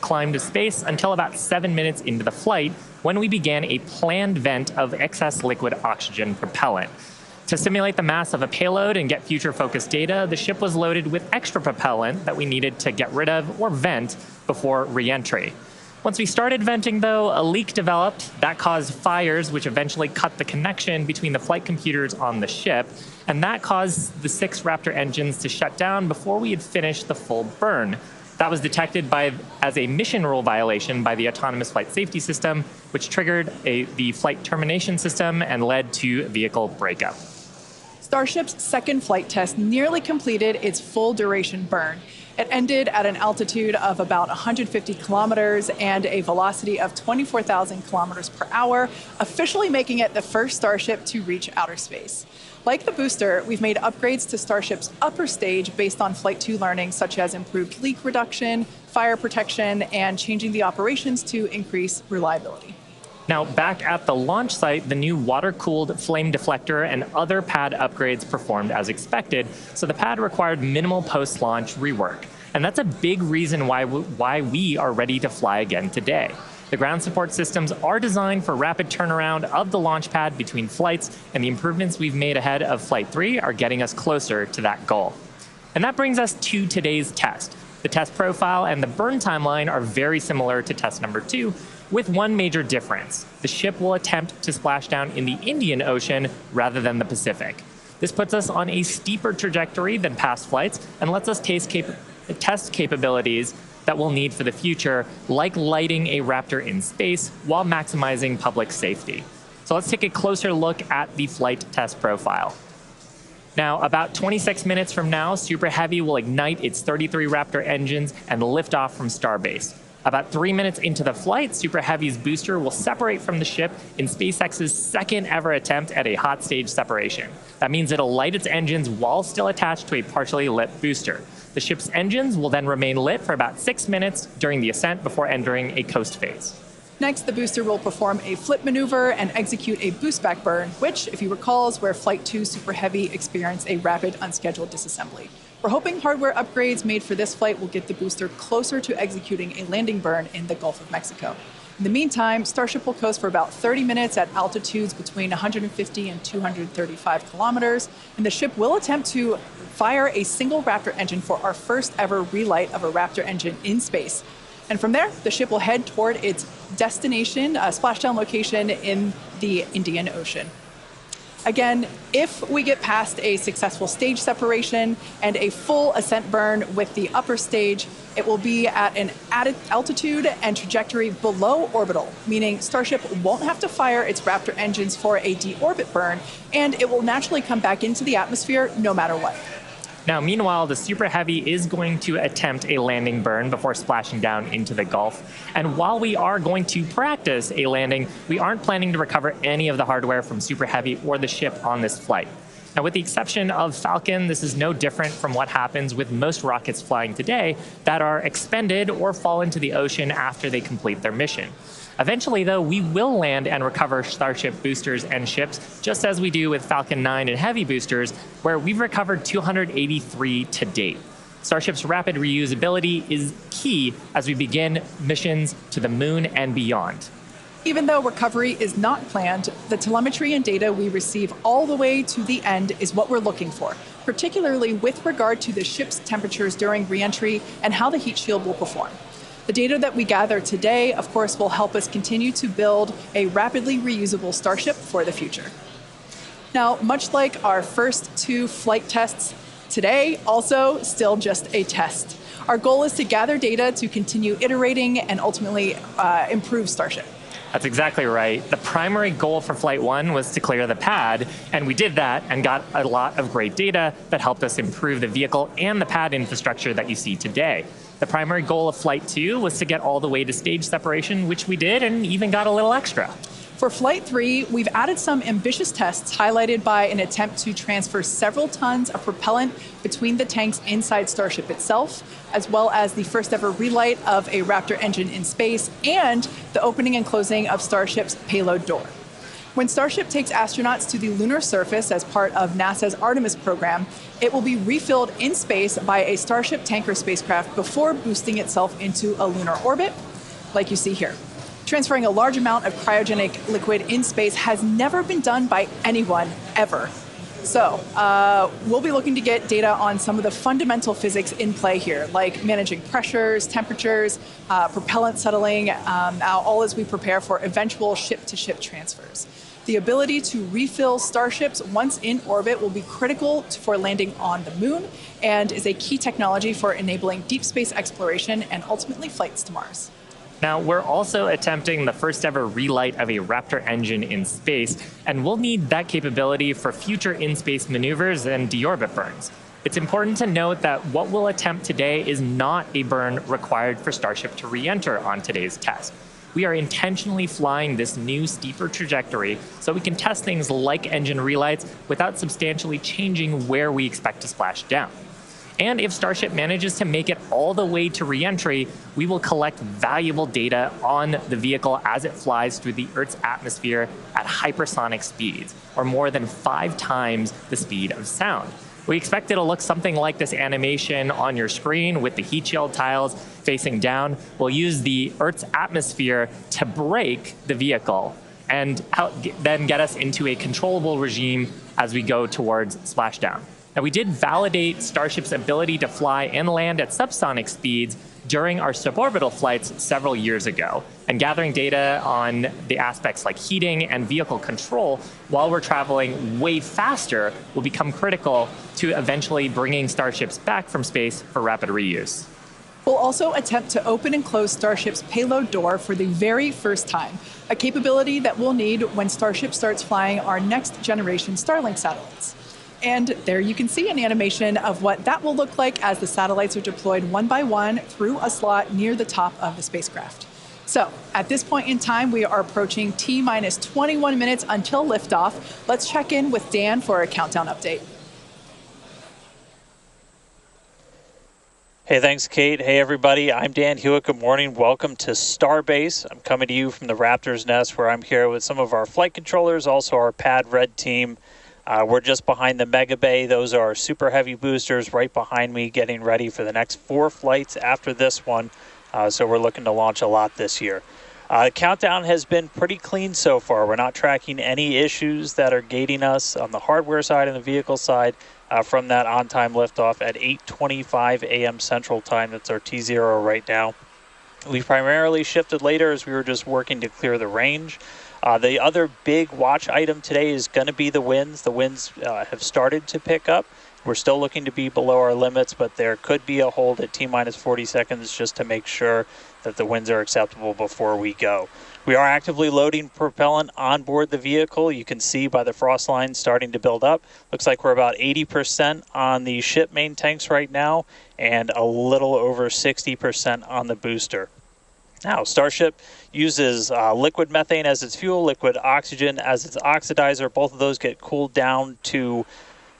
climb to space until about 7 minutes into the flight, when we began a planned vent of excess liquid oxygen propellant. To simulate the mass of a payload and get future-focused data, the ship was loaded with extra propellant that we needed to get rid of or vent before re-entry. Once we started venting, though, a leak developed that caused fires, which eventually cut the connection between the flight computers on the ship, and that caused the 6 Raptor engines to shut down before we had finished the full burn. That was detected as a mission rule violation by the autonomous flight safety system, which triggered the flight termination system and led to vehicle breakup. Starship's second flight test nearly completed its full duration burn. It ended at an altitude of about 150 kilometers and a velocity of 24,000 kilometers per hour, officially making it the first Starship to reach outer space. Like the booster, we've made upgrades to Starship's upper stage based on Flight 2 learning, such as improved leak reduction, fire protection, and changing the operations to increase reliability. Now, back at the launch site, the new water-cooled flame deflector and other pad upgrades performed as expected, so the pad required minimal post-launch rework. And that's a big reason why we are ready to fly again today. The ground support systems are designed for rapid turnaround of the launch pad between flights, and the improvements we've made ahead of Flight 3 are getting us closer to that goal. And that brings us to today's test. The test profile and the burn timeline are very similar to test number 2, with one major difference. The ship will attempt to splash down in the Indian Ocean rather than the Pacific. This puts us on a steeper trajectory than past flights and lets us test capabilities that we'll need for the future, like lighting a Raptor in space while maximizing public safety. So let's take a closer look at the flight test profile. Now, about 26 minutes from now, Super Heavy will ignite its 33 Raptor engines and lift off from Starbase. About 3 minutes into the flight, Super Heavy's booster will separate from the ship in SpaceX's second ever attempt at a hot stage separation. That means it'll light its engines while still attached to a partially lit booster. The ship's engines will then remain lit for about 6 minutes during the ascent before entering a coast phase. Next, the booster will perform a flip maneuver and execute a boostback burn, which, if you recall, is where Flight 2 Super Heavy experienced a rapid unscheduled disassembly. We're hoping hardware upgrades made for this flight will get the booster closer to executing a landing burn in the Gulf of Mexico. In the meantime, Starship will coast for about 30 minutes at altitudes between 150 and 235 kilometers, and the ship will attempt to fire a single Raptor engine for our first ever relight of a Raptor engine in space. And from there, the ship will head toward its destination, splashdown location in the Indian Ocean. Again, if we get past a successful stage separation and a full ascent burn with the upper stage, it will be at an added altitude and trajectory below orbital, meaning Starship won't have to fire its Raptor engines for a deorbit burn, and it will naturally come back into the atmosphere no matter what. Now, meanwhile, the Super Heavy is going to attempt a landing burn before splashing down into the Gulf. And while we are going to practice a landing, we aren't planning to recover any of the hardware from Super Heavy or the ship on this flight. Now, with the exception of Falcon, this is no different from what happens with most rockets flying today that are expended or fall into the ocean after they complete their mission. Eventually, though, we will land and recover Starship boosters and ships, just as we do with Falcon 9 and Heavy boosters, where we've recovered 283 to date. Starship's rapid reusability is key as we begin missions to the moon and beyond. Even though recovery is not planned, the telemetry and data we receive all the way to the end is what we're looking for, particularly with regard to the ship's temperatures during re-entry and how the heat shield will perform. The data that we gather today, of course, will help us continue to build a rapidly reusable Starship for the future. Now, much like our first 2 flight tests, today also still just a test. Our goal is to gather data to continue iterating and ultimately improve Starship. That's exactly right. The primary goal for Flight 1 was to clear the pad, and we did that and got a lot of great data that helped us improve the vehicle and the pad infrastructure that you see today. The primary goal of Flight 2 was to get all the way to stage separation, which we did, and even got a little extra. For Flight 3, we've added some ambitious tests highlighted by an attempt to transfer several tons of propellant between the tanks inside Starship itself, as well as the first ever relight of a Raptor engine in space and the opening and closing of Starship's payload door. When Starship takes astronauts to the lunar surface as part of NASA's Artemis program, it will be refilled in space by a Starship tanker spacecraft before boosting itself into a lunar orbit, like you see here. Transferring a large amount of cryogenic liquid in space has never been done by anyone, ever. So we'll be looking to get data on some of the fundamental physics in play here, like managing pressures, temperatures, propellant settling, all as we prepare for eventual ship-to-ship transfers. The ability to refill starships once in orbit will be critical for landing on the moon and is a key technology for enabling deep space exploration and ultimately flights to Mars. Now, we're also attempting the first ever relight of a Raptor engine in space, and we'll need that capability for future in-space maneuvers and deorbit burns. It's important to note that what we'll attempt today is not a burn required for Starship to re-enter on today's test. We are intentionally flying this new steeper trajectory so we can test things like engine relights without substantially changing where we expect to splash down. And if Starship manages to make it all the way to re-entry, we will collect valuable data on the vehicle as it flies through the Earth's atmosphere at hypersonic speeds, or more than 5 times the speed of sound. We expect it'll look something like this animation on your screen with the heat shield tiles facing down. We'll use the Earth's atmosphere to brake the vehicle and then get us into a controllable regime as we go towards splashdown. Now, we did validate Starship's ability to fly and land at subsonic speeds during our suborbital flights several years ago, and gathering data on the aspects like heating and vehicle control while we're traveling way faster will become critical to eventually bringing Starships back from space for rapid reuse. We'll also attempt to open and close Starship's payload door for the very first time, a capability that we'll need when Starship starts flying our next generation Starlink satellites. And there you can see an animation of what that will look like as the satellites are deployed one by one through a slot near the top of the spacecraft. So at this point in time, we are approaching T-minus 21 minutes until liftoff. Let's check in with Dan for a countdown update. Hey, thanks, Kate. Hey, everybody. I'm Dan Hewitt. Good morning. Welcome to Starbase. I'm coming to you from the Raptor's Nest, where I'm here with some of our flight controllers, also our Pad Red team. We're just behind the Mega Bay. Those are super heavy boosters right behind me, getting ready for the next 4 flights after this one. So we're looking to launch a lot this year. Countdown has been pretty clean so far. We're not tracking any issues that are gating us on the hardware side and the vehicle side from that on-time liftoff at 8:25 a.m. Central Time. That's our T0 right now. We primarily shifted later as we were just working to clear the range. The other big watch item today is going to be the winds. The winds have started to pick up. We're still looking to be below our limits, but there could be a hold at T-minus 40 seconds just to make sure that the winds are acceptable before we go. We are actively loading propellant on board the vehicle. You can see by the frost lines starting to build up. Looks like we're about 80% on the ship main tanks right now and a little over 60% on the booster. Now, Starship uses liquid methane as its fuel, liquid oxygen as its oxidizer. Both of those get cooled down to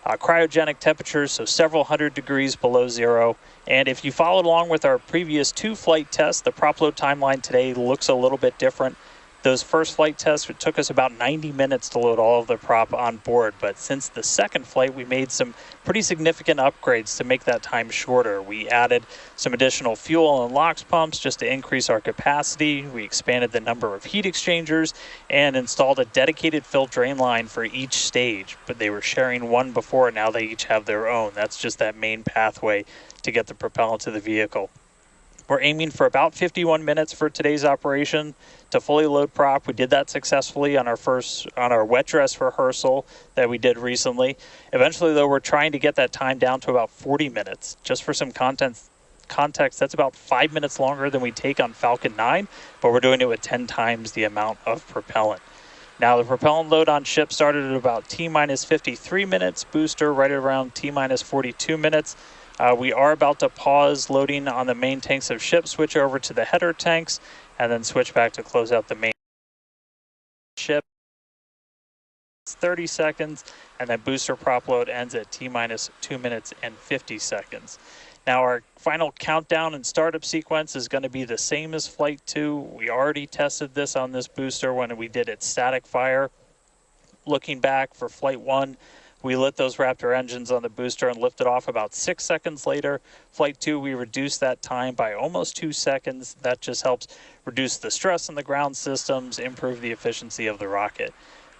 cryogenic temperatures, so several hundred degrees below zero. And if you followed along with our previous 2 flight tests, the prop load timeline today looks a little bit different. Those first flight tests, it took us about 90 minutes to load all of the prop on board. But since the second flight, we made some pretty significant upgrades to make that time shorter. We added some additional fuel and LOX pumps just to increase our capacity. We expanded the number of heat exchangers and installed a dedicated fill drain line for each stage. But they were sharing one before, now they each have their own. That's just that main pathway to get the propellant to the vehicle. We're aiming for about 51 minutes for today's operation to fully load prop. We did that successfully on our wet dress rehearsal that we did recently. Eventually, though, we're trying to get that time down to about 40 minutes. Just for some context, that's about 5 minutes longer than we take on Falcon 9, but we're doing it with 10 times the amount of propellant. Now, the propellant load on ship started at about T-minus 53 minutes, booster right around T-minus 42 minutes. We are about to pause loading on the main tanks of ship, switch over to the header tanks, and then switch back to close out the main ship. It's 30 seconds, and then booster prop load ends at T-minus 2 minutes and 50 seconds. Now, our final countdown and startup sequence is going to be the same as Flight 2. We already tested this on this booster when we did its static fire. looking back for Flight 1, we lit those Raptor engines on the booster and lifted off about 6 seconds later. Flight 2, we reduced that time by almost 2 seconds. That just helps reduce the stress on the ground systems, improve the efficiency of the rocket.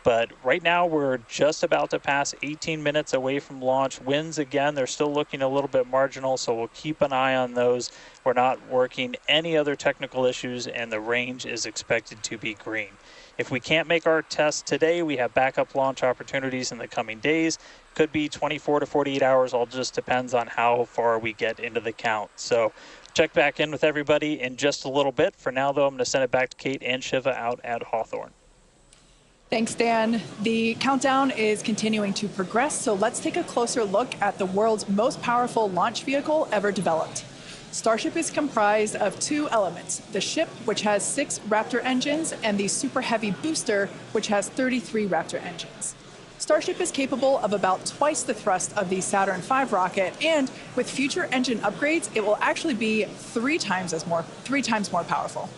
But right now, we're just about to pass 18 minutes away from launch. Winds, again, they're still looking a little bit marginal, so we'll keep an eye on those. We're not working any other technical issues, and the range is expected to be green. If we can't make our test today, we have backup launch opportunities in the coming days. Could be 24 to 48 hours, all just depends on how far we get into the count. So check back in with everybody in just a little bit. For now, though, I'm going to send it back to Kate and Shiva out at Hawthorne. Thanks, Dan. The countdown is continuing to progress, so let's take a closer look at the world's most powerful launch vehicle ever developed. Starship is comprised of two elements, the ship, which has 6 Raptor engines, and the Super Heavy booster, which has 33 Raptor engines. Starship is capable of about twice the thrust of the Saturn V rocket, and with future engine upgrades, it will actually be 3 times more powerful.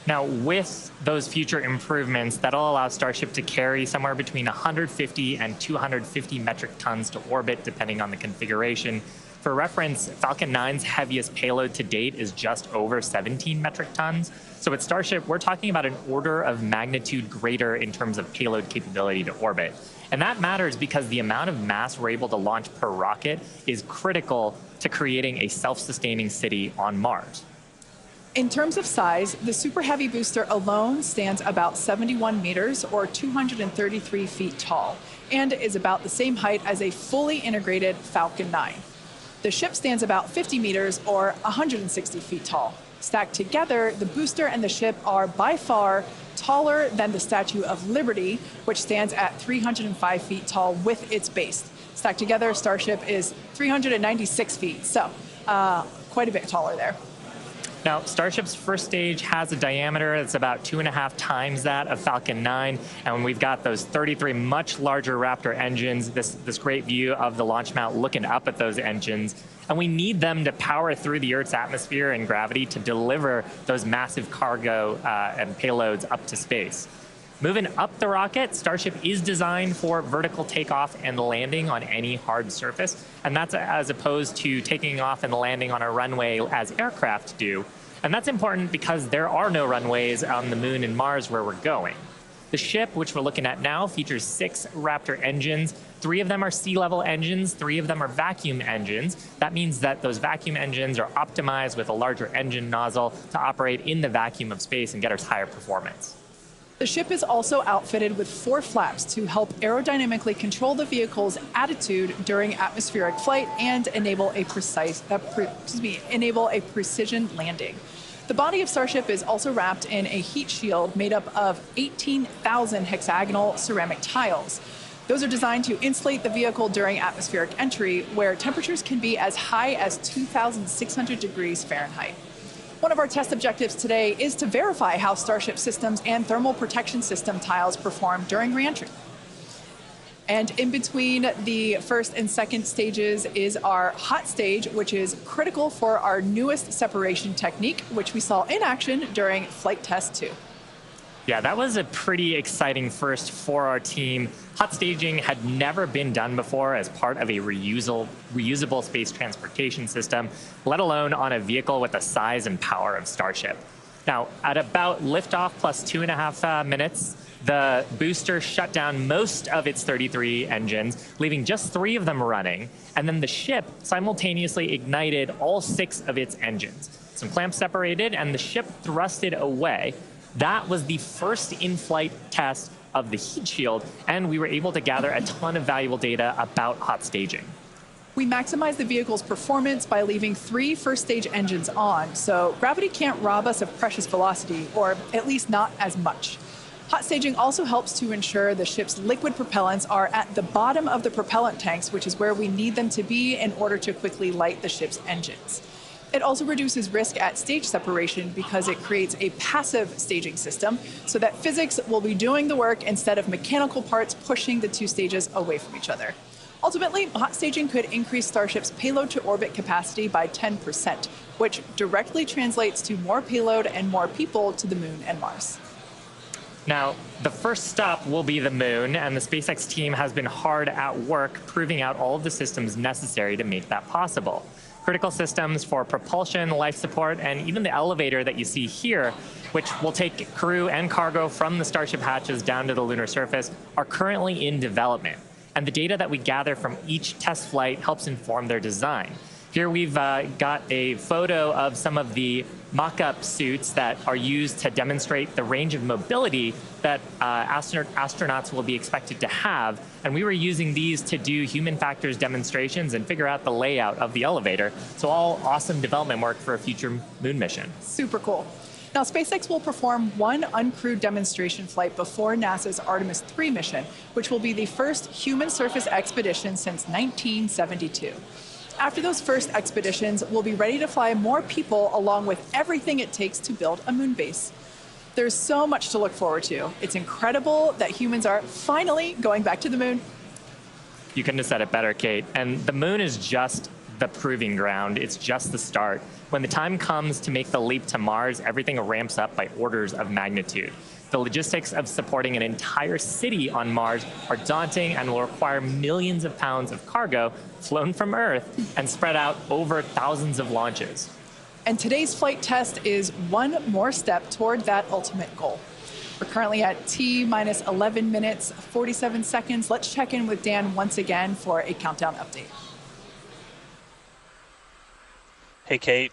Now, with those future improvements, that'll allow Starship to carry somewhere between 150 and 250 metric tons to orbit, depending on the configuration. For reference, Falcon 9's heaviest payload to date is just over 17 metric tons. So with Starship, we're talking about an order of magnitude greater in terms of payload capability to orbit. And that matters because the amount of mass we're able to launch per rocket is critical to creating a self-sustaining city on Mars. In terms of size, the Super Heavy booster alone stands about 71 meters or 233 feet tall and is about the same height as a fully integrated Falcon 9. The ship stands about 50 meters or 160 feet tall. Stacked together, the booster and the ship are by far taller than the Statue of Liberty, which stands at 305 feet tall with its base. Stacked together, Starship is 396 feet, so quite a bit taller there. Now, Starship's first stage has a diameter that's about 2.5 times that of Falcon 9, and when we've got those 33 much larger Raptor engines, this great view of the launch mount looking up at those engines, and we need them to power through the Earth's atmosphere and gravity to deliver those massive cargo and payloads up to space. Moving up the rocket, Starship is designed for vertical takeoff and landing on any hard surface, and that's as opposed to taking off and landing on a runway as aircraft do. And that's important because there are no runways on the Moon and Mars where we're going. The ship, which we're looking at now, features 6 Raptor engines. 3 of them are sea-level engines, 3 of them are vacuum engines. That means that those vacuum engines are optimized with a larger engine nozzle to operate in the vacuum of space and get us higher performance. The ship is also outfitted with 4 flaps to help aerodynamically control the vehicle's attitude during atmospheric flight and enable a precision landing. The body of Starship is also wrapped in a heat shield made up of 18,000 hexagonal ceramic tiles. Those are designed to insulate the vehicle during atmospheric entry, where temperatures can be as high as 2,600 degrees Fahrenheit. One of our test objectives today is to verify how Starship systems and thermal protection system tiles perform during reentry. And in between the first and second stages is our hot stage, which is critical for our newest separation technique, which we saw in action during flight test 2. Yeah, that was a pretty exciting first for our team. Hot staging had never been done before as part of a reusable space transportation system, let alone on a vehicle with the size and power of Starship. Now, at about liftoff plus 2.5 minutes, the booster shut down most of its 33 engines, leaving just 3 of them running, and then the ship simultaneously ignited all 6 of its engines. Some clamps separated, and the ship thrusted away. That was the first in-flight test of the heat shield, and we were able to gather a ton of valuable data about hot staging. We maximized the vehicle's performance by leaving 3 first-stage engines on, so gravity can't rob us of precious velocity, or at least not as much. Hot staging also helps to ensure the ship's liquid propellants are at the bottom of the propellant tanks, which is where we need them to be in order to quickly light the ship's engines. It also reduces risk at stage separation because it creates a passive staging system so that physics will be doing the work instead of mechanical parts pushing the 2 stages away from each other. Ultimately, hot staging could increase Starship's payload to orbit capacity by 10%, which directly translates to more payload and more people to the Moon and Mars. Now, the first stop will be the moon, and the SpaceX team has been hard at work proving out all of the systems necessary to make that possible. Critical systems for propulsion, life support, and even the elevator that you see here, which will take crew and cargo from the Starship hatches down to the lunar surface, are currently in development. And the data that we gather from each test flight helps inform their design. Here we've got a photo of some of the mock-up suits that are used to demonstrate the range of mobility that astronauts will be expected to have. And we were using these to do human factors demonstrations and figure out the layout of the elevator. So all awesome development work for a future moon mission. Super cool. Now, SpaceX will perform one uncrewed demonstration flight before NASA's Artemis 3 mission, which will be the first human surface expedition since 1972. After those first expeditions, we'll be ready to fly more people along with everything it takes to build a moon base. There's so much to look forward to. It's incredible that humans are finally going back to the moon. You couldn't have said it better, Kate. And the moon is just the proving ground. It's just the start. When the time comes to make the leap to Mars, everything ramps up by orders of magnitude. The logistics of supporting an entire city on Mars are daunting and will require millions of pounds of cargo flown from Earth and spread out over thousands of launches. And today's flight test is one more step toward that ultimate goal. We're currently at T minus 11 minutes, 47 seconds. Let's check in with Dan once again for a countdown update. Hey, Kate.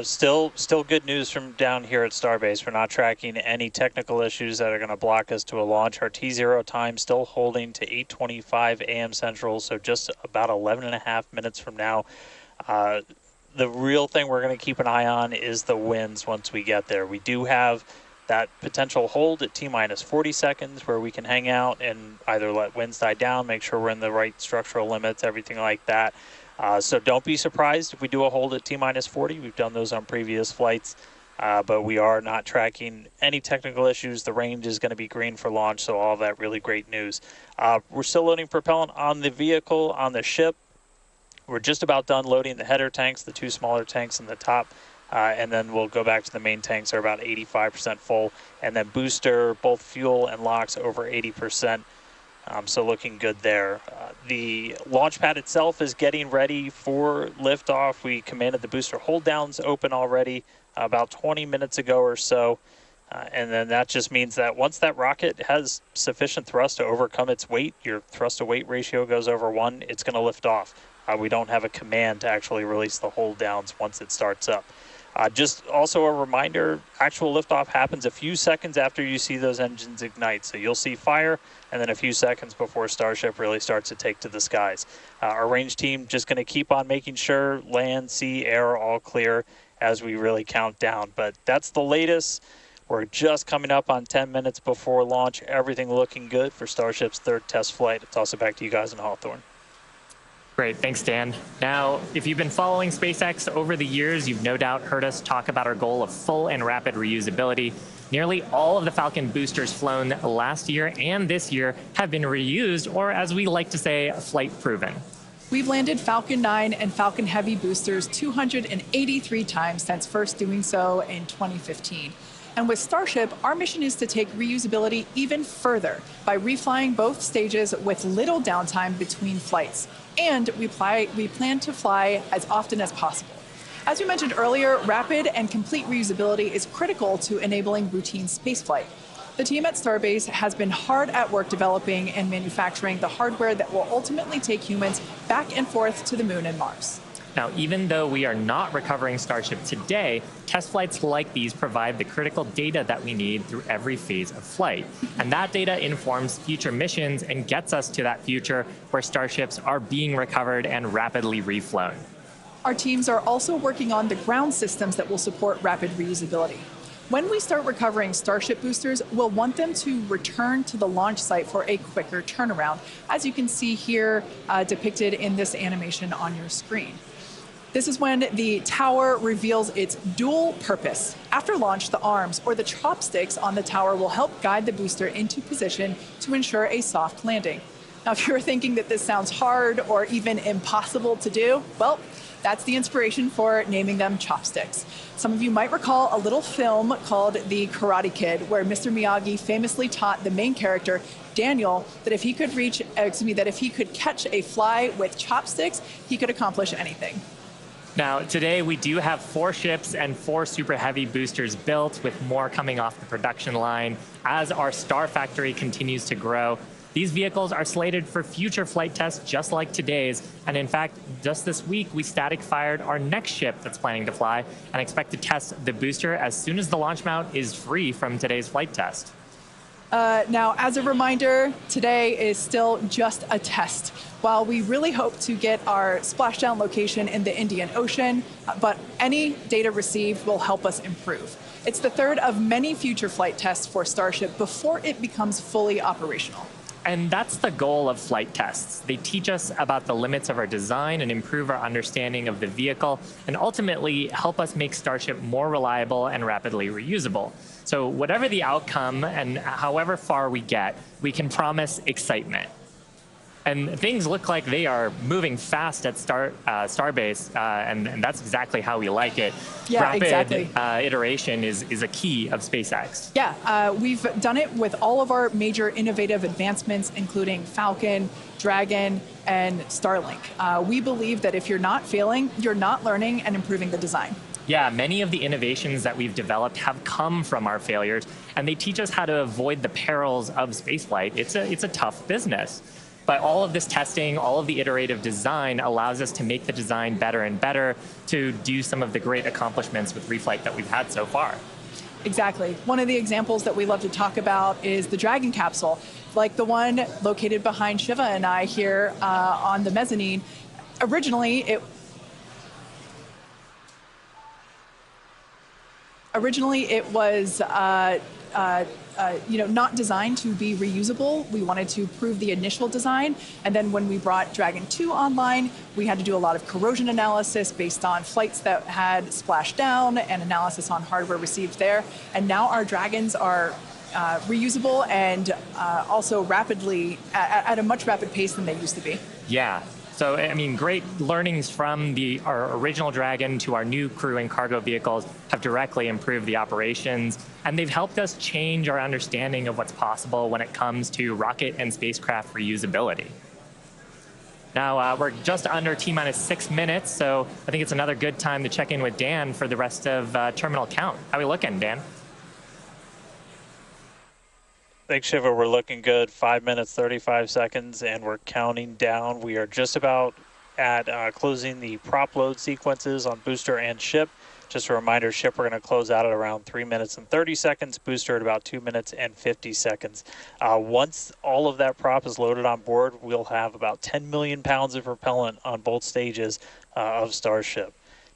Still good news from down here at Starbase. We're not tracking any technical issues that are going to block us to a launch. Our T0 time still holding to 8:25 a.m. Central, so just about 11 and a half minutes from now. The real thing we're going to keep an eye on is the winds once we get there. We do have that potential hold at T minus 40 seconds where we can hang out and either let winds die down, make sure we're in the right structural limits, everything like that. So don't be surprised if we do a hold at T minus 40. We've done those on previous flights, but we are not tracking any technical issues. The range is going to be green for launch, so all that really great news. We're still loading propellant on the vehicle, on the ship. We're just about done loading the header tanks, the two smaller tanks in the top, and then we'll go back to the main tanks. They're about 85% full, and then booster, both fuel and LOX over 80%. So looking good there. The launch pad itself is getting ready for liftoff. We commanded the booster hold downs open already about 20 minutes ago or so. And then that just means that once that rocket has sufficient thrust to overcome its weight, your thrust to weight ratio goes over 1, it's going to lift off. We don't have a command to actually release the hold downs once it starts up. Just also a reminder, actual liftoff happens a few seconds after you see those engines ignite. So you'll see fire and then a few seconds before Starship really starts to take to the skies. Our range team just going to keep on making sure land, sea, air are all clear as we really count down. But that's the latest. We're just coming up on 10 minutes before launch. Everything looking good for Starship's third test flight. I'll toss it back to you guys in Hawthorne. Great, thanks, Dan. Now, if you've been following SpaceX over the years, you've no doubt heard us talk about our goal of full and rapid reusability. Nearly all of the Falcon boosters flown last year and this year have been reused, or as we like to say, flight proven. We've landed Falcon 9 and Falcon Heavy boosters 283 times since first doing so in 2015. And with Starship, our mission is to take reusability even further by reflying both stages with little downtime between flights. And we plan to fly as often as possible. As we mentioned earlier, rapid and complete reusability is critical to enabling routine spaceflight. The team at Starbase has been hard at work developing and manufacturing the hardware that will ultimately take humans back and forth to the moon and Mars. Now, even though we are not recovering Starship today, test flights like these provide the critical data that we need through every phase of flight. And that data informs future missions and gets us to that future where Starships are being recovered and rapidly reflown. Our teams are also working on the ground systems that will support rapid reusability. When we start recovering Starship boosters, we'll want them to return to the launch site for a quicker turnaround, as you can see here depicted in this animation on your screen. This is when the tower reveals its dual purpose. After launch, the arms or the chopsticks on the tower will help guide the booster into position to ensure a soft landing. Now, if you're thinking that this sounds hard or even impossible to do, well, That's the inspiration for naming them chopsticks. Some of you might recall a little film called The Karate Kid, where Mr. Miyagi famously taught the main character, Daniel, that if he could catch a fly with chopsticks, he could accomplish anything. Now, today we do have 4 ships and 4 Super Heavy boosters built, with more coming off the production line as our Star Factory continues to grow. These vehicles are slated for future flight tests just like today's, and in fact, just this week we static fired our next ship that's planning to fly and expect to test the booster as soon as the launch mount is free from today's flight test. Now, as a reminder, today is still just a test. While we really hope to get our splashdown location in the Indian Ocean, but any data received will help us improve. It's the third of many future flight tests for Starship before it becomes fully operational. And that's the goal of flight tests. They teach us about the limits of our design and improve our understanding of the vehicle, and ultimately help us make Starship more reliable and rapidly reusable. So whatever the outcome and however far we get, we can promise excitement. And things look like they are moving fast at Starbase, and that's exactly how we like it. Yeah, Rapid exactly. Iteration is a key of SpaceX. Yeah, we've done it with all of our major innovative advancements, including Falcon, Dragon, and Starlink. We believe that if you're not failing, you're not learning and improving the design. Yeah, many of the innovations that we've developed have come from our failures, and they teach us how to avoid the perils of spaceflight. It's a tough business. But all of this testing, all of the iterative design allows us to make the design better and better to do some of the great accomplishments with reflight that we've had so far. Exactly. One of the examples that we love to talk about is the Dragon capsule, like the one located behind Shiva and I here on the mezzanine. Originally, it was not designed to be reusable. We wanted to prove the initial design, and then when we brought Dragon 2 online, we had to do a lot of corrosion analysis based on flights that had splashed down and analysis on hardware received there. And now our Dragons are reusable and also rapidly at a much rapid pace than they used to be. Yeah. So, I mean, great learnings from our original Dragon to our new crew and cargo vehicles have directly improved the operations, and they've helped us change our understanding of what's possible when it comes to rocket and spacecraft reusability. Now, we're just under T-minus 6 minutes, so I think it's another good time to check in with Dan for the rest of terminal count. How are we looking, Dan? Thanks, Shiva. We're looking good. 5 minutes, 35 seconds, and we're counting down. We are just about at closing the prop load sequences on booster and ship. Just a reminder, ship we're going to close out at around 3 minutes and 30 seconds, booster at about 2 minutes and 50 seconds. Once all of that prop is loaded on board, we'll have about 10 million pounds of propellant on both stages of Starship.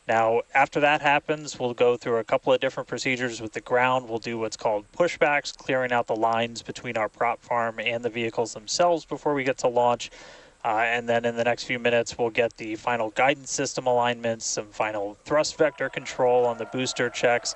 Now, after that happens, we'll go through a couple of different procedures with the ground. We'll do what's called pushbacks, clearing out the lines between our prop farm and the vehicles themselves before we get to launch. And then in the next few minutes, we'll get the final guidance system alignments, some final thrust vector control on the booster checks,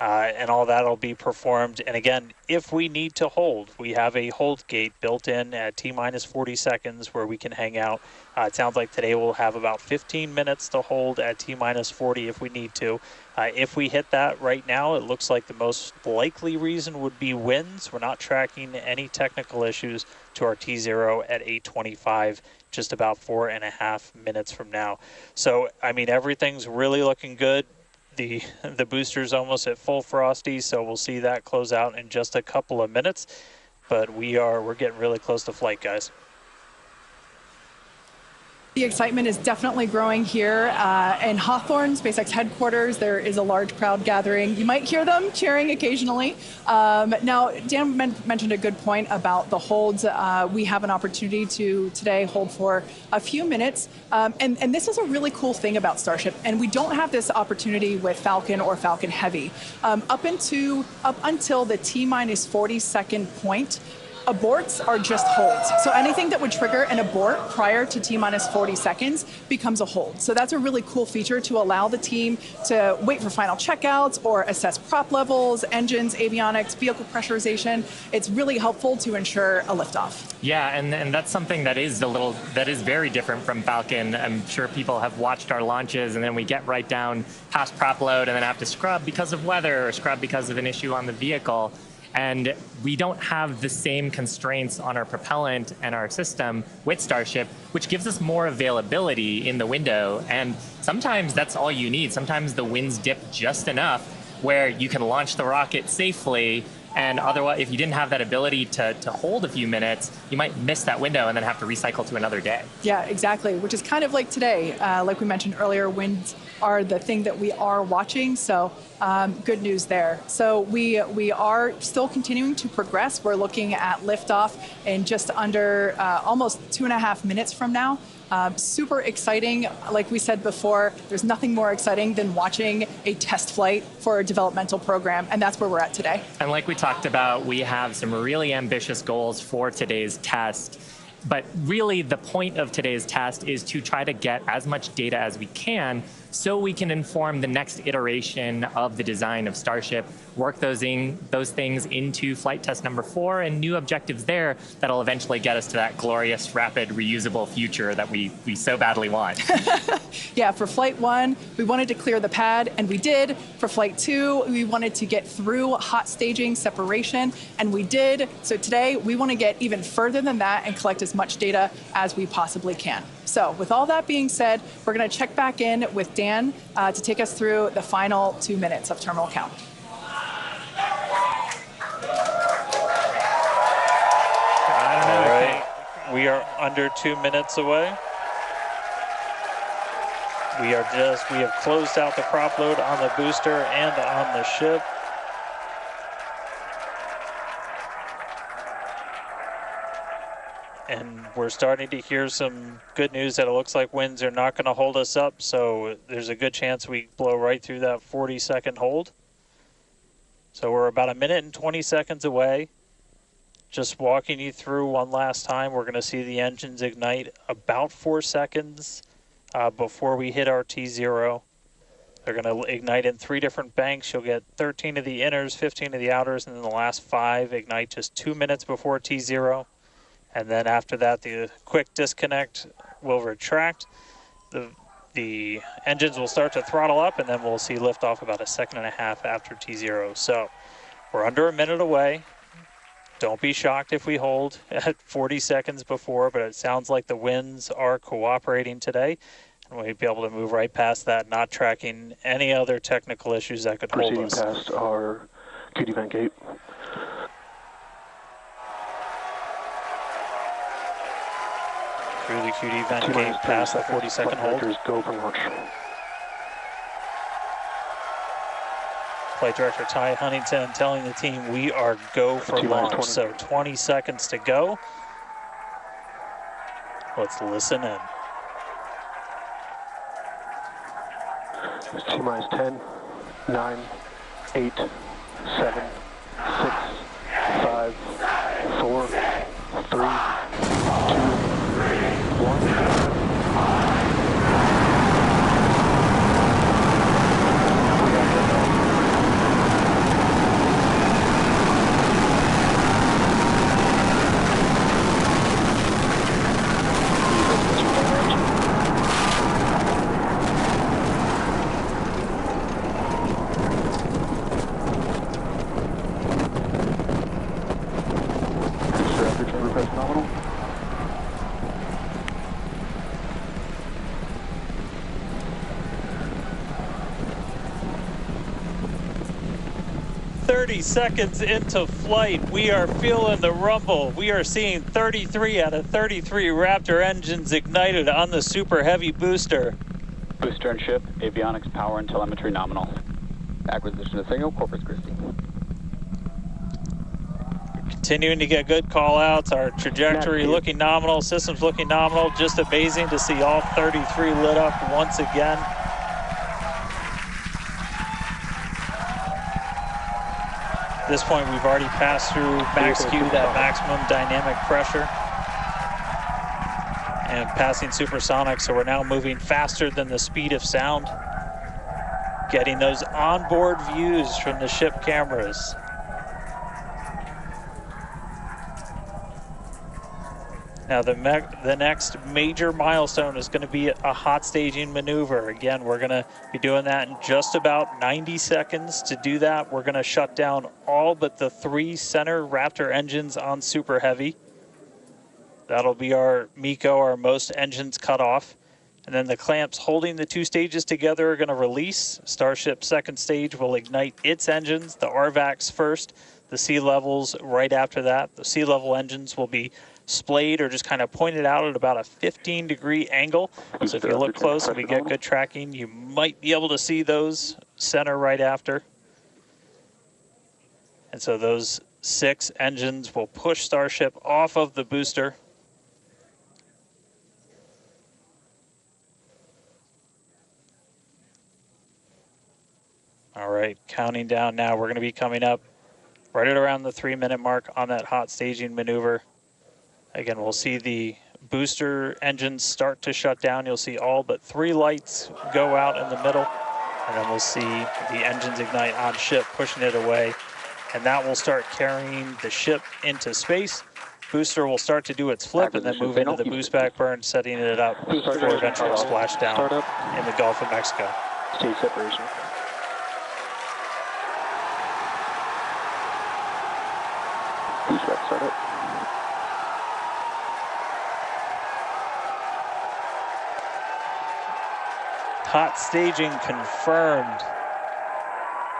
and all that will be performed. And again, if we need to hold, we have a hold gate built in at T-minus 40 seconds where we can hang out. It sounds like today we'll have about 15 minutes to hold at T-minus 40 if we need to. If we hit that right now, it looks like the most likely reason would be winds. We're not tracking any technical issues to our T0 at 8:25, just about 4.5 minutes from now. So, I mean, everything's really looking good. The booster's almost at full frosty, so we'll see that close out in just a couple of minutes. But we're getting really close to flight, guys. The excitement is definitely growing here in Hawthorne, SpaceX headquarters. There is a large crowd gathering. You might hear them cheering occasionally. Now, Dan mentioned a good point about the holds. We have an opportunity to today hold for a few minutes. And this is a really cool thing about Starship. And we don't have this opportunity with Falcon or Falcon Heavy. Up until the T-minus 40 second point, Aborts are just holds. So anything that would trigger an abort prior to T-minus 40 seconds becomes a hold. So that's a really cool feature to allow the team to wait for final checkouts or assess prop levels, engines, avionics, vehicle pressurization. It's really helpful to ensure a liftoff. Yeah, and that's something that is very different from Falcon. I'm sure people have watched our launches, and then we get right down past prop load and then have to scrub because of weather or scrub because of an issue on the vehicle. And we don't have the same constraints on our propellant and our system with Starship, which gives us more availability in the window. And sometimes that's all you need. Sometimes the winds dip just enough where you can launch the rocket safely. And otherwise, if you didn't have that ability to hold a few minutes, you might miss that window and then have to recycle to another day. Yeah, exactly, which is kind of like today. Like we mentioned earlier, winds are the thing that we are watching, so good news there. So we are still continuing to progress. We're looking at liftoff in just under almost 2.5 minutes from now. Super exciting. Like we said before, there's nothing more exciting than watching a test flight for a developmental program, and that's where we're at today. And like we talked about, we have some really ambitious goals for today's test. But really, the point of today's test is to try to get as much data as we can so we can inform the next iteration of the design of Starship, work those things into flight test number 4 and new objectives there that'll eventually get us to that glorious, rapid, reusable future that we so badly want. Yeah, for flight 1, we wanted to clear the pad, and we did. For flight 2, we wanted to get through hot staging separation, and we did. So today, we want to get even further than that and collect as much data as we possibly can. So with all that being said, we're going to check back in with Dan to take us through the final 2 minutes of terminal count. All right, we are under 2 minutes away. We have closed out the prop load on the booster and on the ship. And we're starting to hear some good news that it looks like winds are not going to hold us up, so there's a good chance we blow right through that 40-second hold. So we're about 1 minute and 20 seconds away. Just walking you through one last time, we're going to see the engines ignite about 4 seconds before we hit our T0. They're going to ignite in 3 different banks. You'll get 13 of the inners, 15 of the outers, and then the last 5 ignite just 2 minutes before T0. And then after that, the quick disconnect will retract. The engines will start to throttle up, and then we'll see liftoff about 1.5 seconds after T0. So we're under 1 minute away. Don't be shocked if we hold at 40 seconds before, but it sounds like the winds are cooperating today. And we'll be able to move right past that, not tracking any other technical issues that could hold us. Proceeding past our QD vent gate. Through the QD vent gate past the 40-second hold. Go for launch. Flight Director Ty Huntington telling the team we are go for launch. So 20 seconds to go. Let's listen in. T-minus 10, 9, 8, 7, 6, 5, 4, 3, 2, 1. Nominal. 30 seconds into flight, we are feeling the rumble. We are seeing 33 out of 33 Raptor engines ignited on the Super Heavy booster. Booster and ship, avionics, power, and telemetry nominal. Acquisition of signal, Corpus Christi. Continuing to get good call outs, our trajectory looking nominal, systems looking nominal. Just amazing to see all 33 lit up once again. At this point, we've already passed through max Q, that maximum dynamic pressure, and passing supersonic, so we're now moving faster than the speed of sound, getting those onboard views from the ship cameras. Now the next major milestone is going to be a hot staging maneuver. Again, we're going to be doing that in just about 90 seconds. To do that, we're going to shut down all but the 3 center Raptor engines on Super Heavy. That'll be our MECO, our most engines cut off. And then the clamps holding the 2 stages together are going to release. Starship's second stage will ignite its engines, the RVACs first, the sea levels right after that. The sea level engines will be splayed or just kind of pointed out at about a 15-degree angle. So if you look close and we get good tracking, you might be able to see those center right after. And so those 6 engines will push Starship off of the booster. All right, counting down now. We're going to be coming up right at around the 3-minute mark on that hot staging maneuver. Again, we'll see the booster engines start to shut down. You'll see all but 3 lights go out in the middle. And then we'll see the engines ignite on ship, pushing it away. And that will start carrying the ship into space. Booster will start to do its flip and then move into the Boostback burn, setting it up for eventual splashdown in the Gulf of Mexico. Stage separation. Boostback startup. Hot staging confirmed.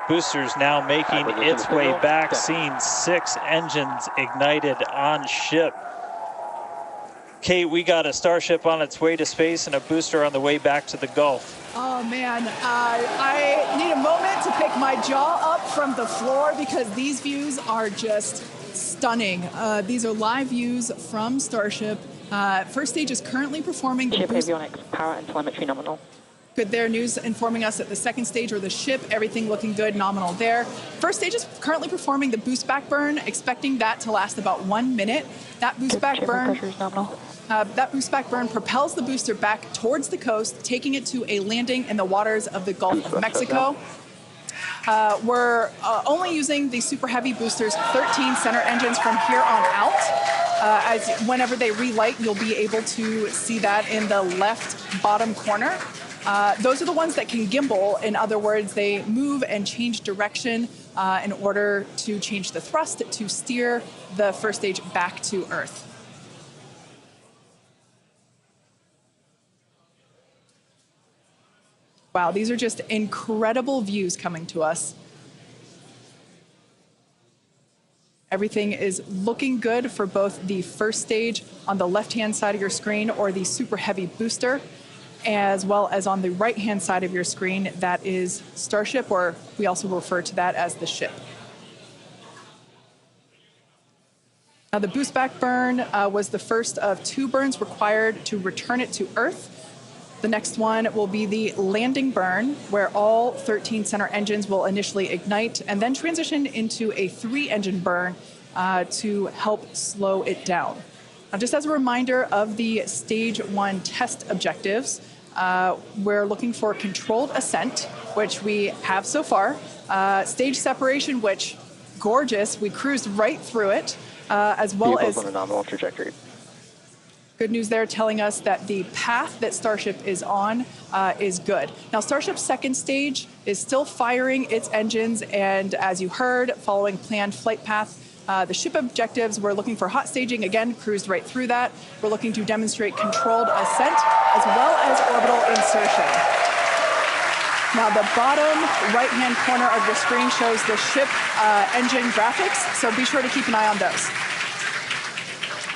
Boosters now making its way back, seeing 6 engines ignited on ship. Kate, we got a Starship on its way to space and a booster on the way back to the Gulf. Oh man, I need a moment to pick my jaw up from the floor because these views are just stunning. These are live views from Starship. First stage is currently performing the ship avionics, power and telemetry nominal. Good there, news informing us that the second stage or the ship, everything looking good, nominal there. First stage is currently performing the Boostback burn, expecting that to last about 1 minute. That Boostback burn, that Boostback burn propels the booster back towards the coast, taking it to a landing in the waters of the Gulf of Mexico. We're only using the Super Heavy boosters 13 center engines from here on out. As whenever they relight, you'll be able to see that in the left bottom corner. Those are the ones that can gimbal. In other words, they move and change direction in order to change the thrust to steer the first stage back to Earth. Wow, these are just incredible views coming to us. Everything is looking good for both the first stage on the left-hand side of your screen or the Super Heavy booster, as well as on the right-hand side of your screen, that is Starship, or we also refer to that as the ship. Now, the Boostback burn was the first of 2 burns required to return it to Earth. The next one will be the landing burn, where all 13 center engines will initially ignite and then transition into a 3-engine burn to help slow it down. Now, just as a reminder of the Stage 1 test objectives, we're looking for controlled ascent, which we have so far. Stage separation, which, gorgeous, we cruised right through it, as well as on a nominal trajectory. Good news there, telling us that the path that Starship is on is good. Now, Starship's second stage is still firing its engines, and as you heard, following planned flight path. The ship objectives, we're looking for hot staging, again, cruised right through that. We're looking to demonstrate controlled ascent, as well as orbital insertion. Now, the bottom right-hand corner of your screen shows the ship engine graphics, so be sure to keep an eye on those.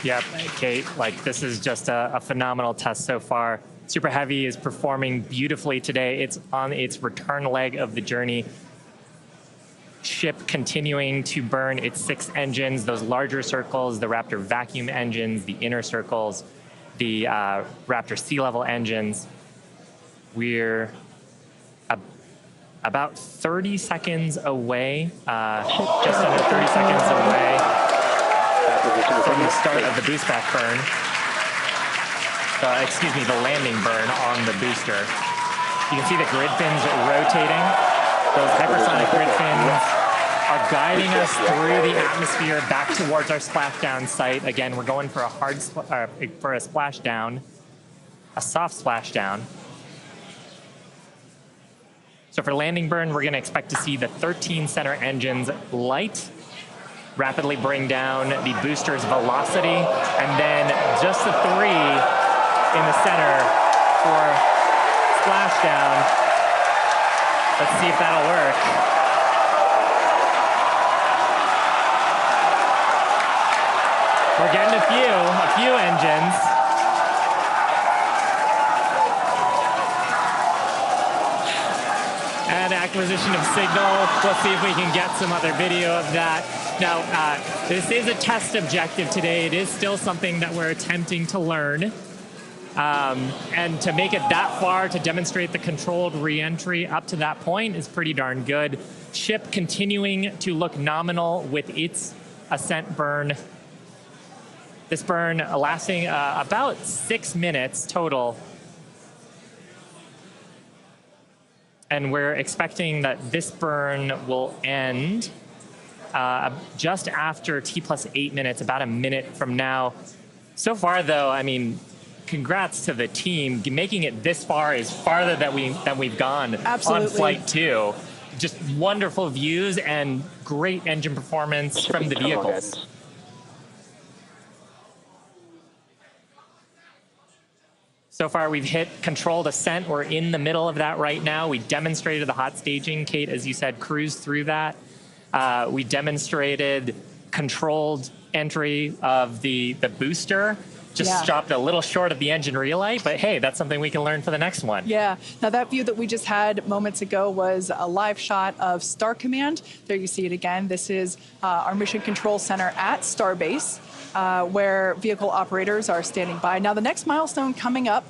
Yep, Kate, this is just a phenomenal test so far. Super Heavy is performing beautifully today. It's on its return leg of the journey. Ship continuing to burn its 6 engines, those larger circles, the Raptor vacuum engines, the inner circles, the Raptor sea level engines. We're about 30 seconds away, just under 30 seconds away from the start of the boostback burn. Excuse me, the landing burn on the booster. You can see the grid fins rotating. Those hypersonic grid fins are guiding us through the atmosphere back towards our splashdown site. Again, we're going for a for a splashdown, a soft splashdown. So for landing burn, we're going to expect to see the 13 center engines light, rapidly bring down the booster's velocity, and then just the 3 in the center for splashdown. Let's see if that'll work. We're getting a few engines. And acquisition of signal. We'll see if we can get some other video of that. Now, this is a test objective today. It is still something that we're attempting to learn. And to make it that far, to demonstrate the controlled re-entry up to that point is pretty darn good. Ship continuing to look nominal with its Ascent burn. This burn lasting about 6 minutes total. And we're expecting that this burn will end just after T+8 minutes, about a minute from now. So far, though, I mean, congrats to the team. Making it this far is farther than we've gone on Flight 2. Just wonderful views and great engine performance from the vehicles. So far, we've hit controlled ascent. We're in the middle of that right now. We demonstrated the hot staging. Kate, as you said, cruised through that. We demonstrated controlled entry of the booster. Just stopped a little short of the engine relight, but hey, that's something we can learn for the next one. Yeah. Now that view that we just had moments ago was a live shot of Star Command. There you see it again. This is our mission control center at Starbase. Where vehicle operators are standing by. Now, the next milestone coming up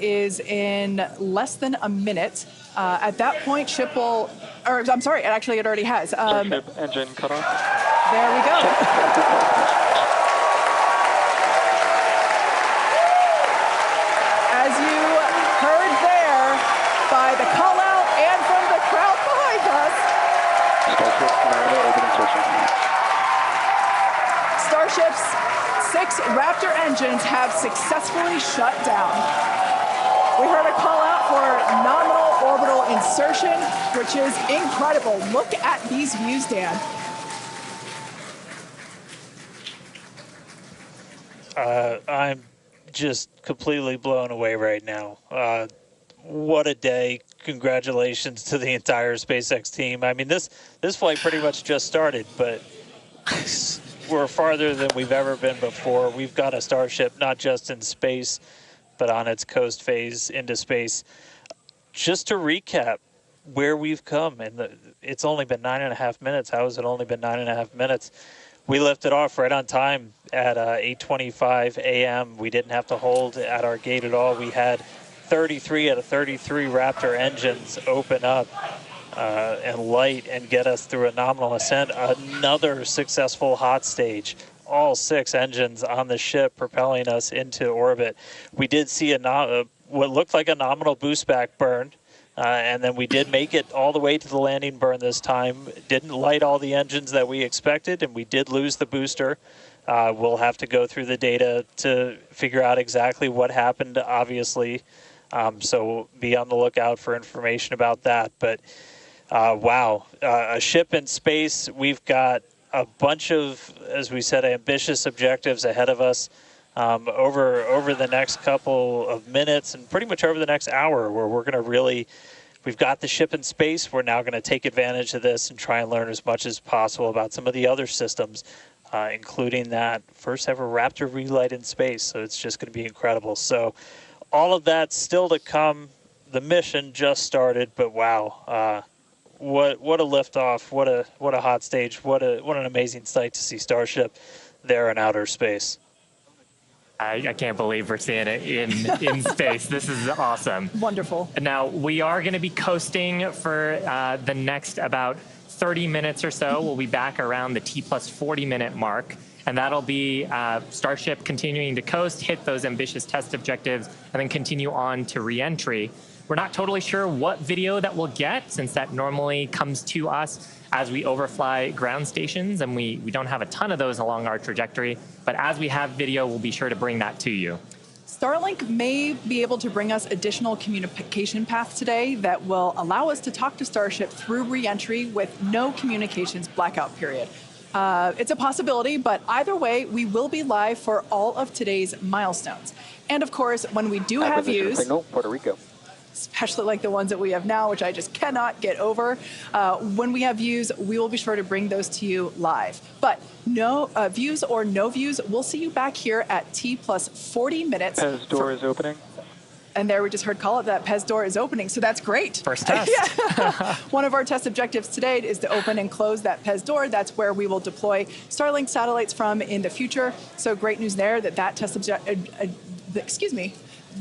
is in less than a minute. At that point, ship will, or I'm sorry, actually it already has. Starship engine cut off. There we go. As you heard there by the call out and from the crowd behind us. Starship normal orbit insertion. Starship's 6 Raptor engines have successfully shut down. We heard a call out for nominal orbital insertion, which is incredible. Look at these views, Dan. I'm just completely blown away right now. What a day. Congratulations to the entire SpaceX team. I mean, this flight pretty much just started, but we're farther than we've ever been before. We've got a Starship not just in space, but on its coast phase into space. Just to recap where we've come, and it's only been 9.5 minutes. How has it only been 9.5 minutes? We lifted off right on time at 8:25 a.m. We didn't have to hold at our gate at all. We had 33 out of 33 Raptor engines open up and light and get us through a nominal ascent. Another successful hot stage. All 6 engines on the ship propelling us into orbit. We did see what looked like a nominal boostback burn, and then we did make it all the way to the landing burn this time. Didn't light all the engines that we expected, and we did lose the booster. We'll have to go through the data to figure out exactly what happened, obviously. So be on the lookout for information about that. But wow, a ship in space. We've got a bunch of, as we said, ambitious objectives ahead of us over the next couple of minutes and pretty much over the next hour, where we're going to really, we've got the ship in space. We're now going to take advantage of this and try and learn as much as possible about some of the other systems, including that first ever Raptor Relight in space. So it's just going to be incredible. So all of that still to come. The mission just started, but wow. What a liftoff! What a hot stage! What an amazing sight to see Starship there in outer space. I can't believe we're seeing it in space. This is awesome. Wonderful. Now, we are going to be coasting for the next about 30 minutes or so. We'll be back around the T plus 40 minute mark. And that'll be Starship continuing to coast, hit those ambitious test objectives, and then continue on to re-entry. We're not totally sure what video that we'll get, since that normally comes to us as we overfly ground stations, and we don't have a ton of those along our trajectory. But as we have video, we'll be sure to bring that to you. Starlink may be able to bring us additional communication paths today that will allow us to talk to Starship through re-entry with no communications blackout period. It's a possibility, but either way, we will be live for all of today's milestones. And of course, when we do have views, signal, Puerto Rico. especially like the ones that we have now, which I just cannot get over. When we have views, we will be sure to bring those to you live. But no views or no views, we'll see you back here at T plus 40 minutes. Pez door is opening. And there we just heard call it that Pez door is opening, so that's great. First test. Yeah. One of our test objectives today is to open and close that Pez door. That's where we will deploy Starlink satellites from in the future. So great news there that that test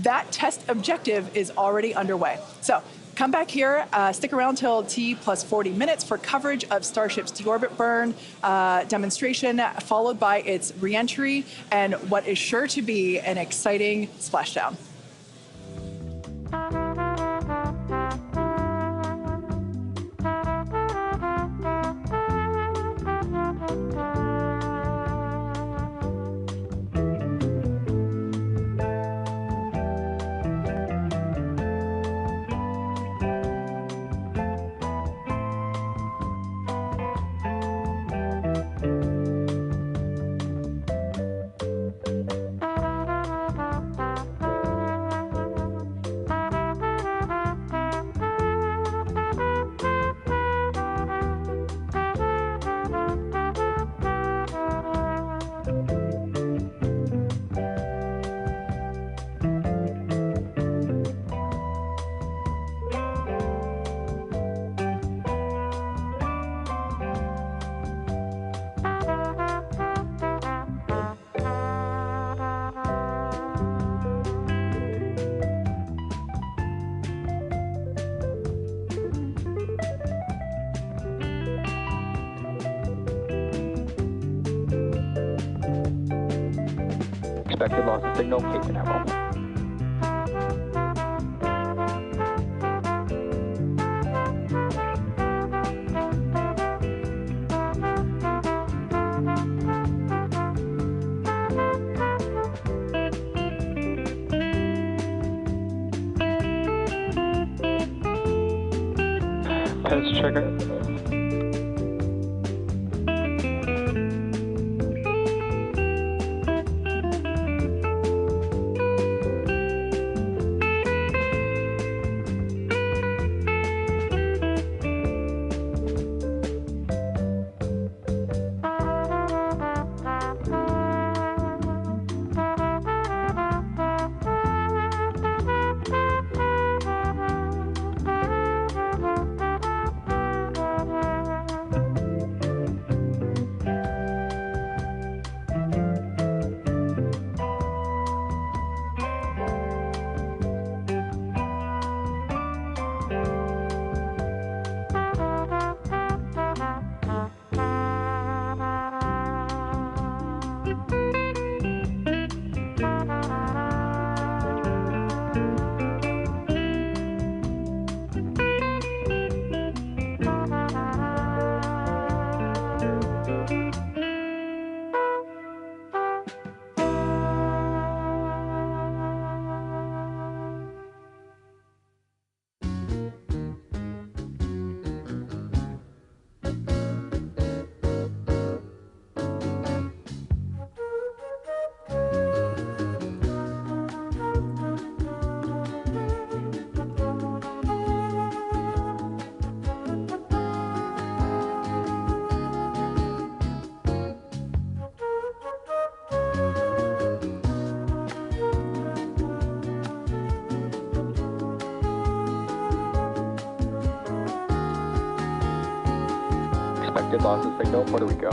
that test objective is already underway. So come back here, stick around till T plus 40 minutes for coverage of Starship's deorbit burn demonstration, followed by its reentry and what is sure to be an exciting splashdown. Expected loss of signal, Cape Canaveral. Pez trigger. Expected loss of signal, Puerto Rico.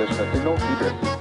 Acquisition of signal, DIRECTO.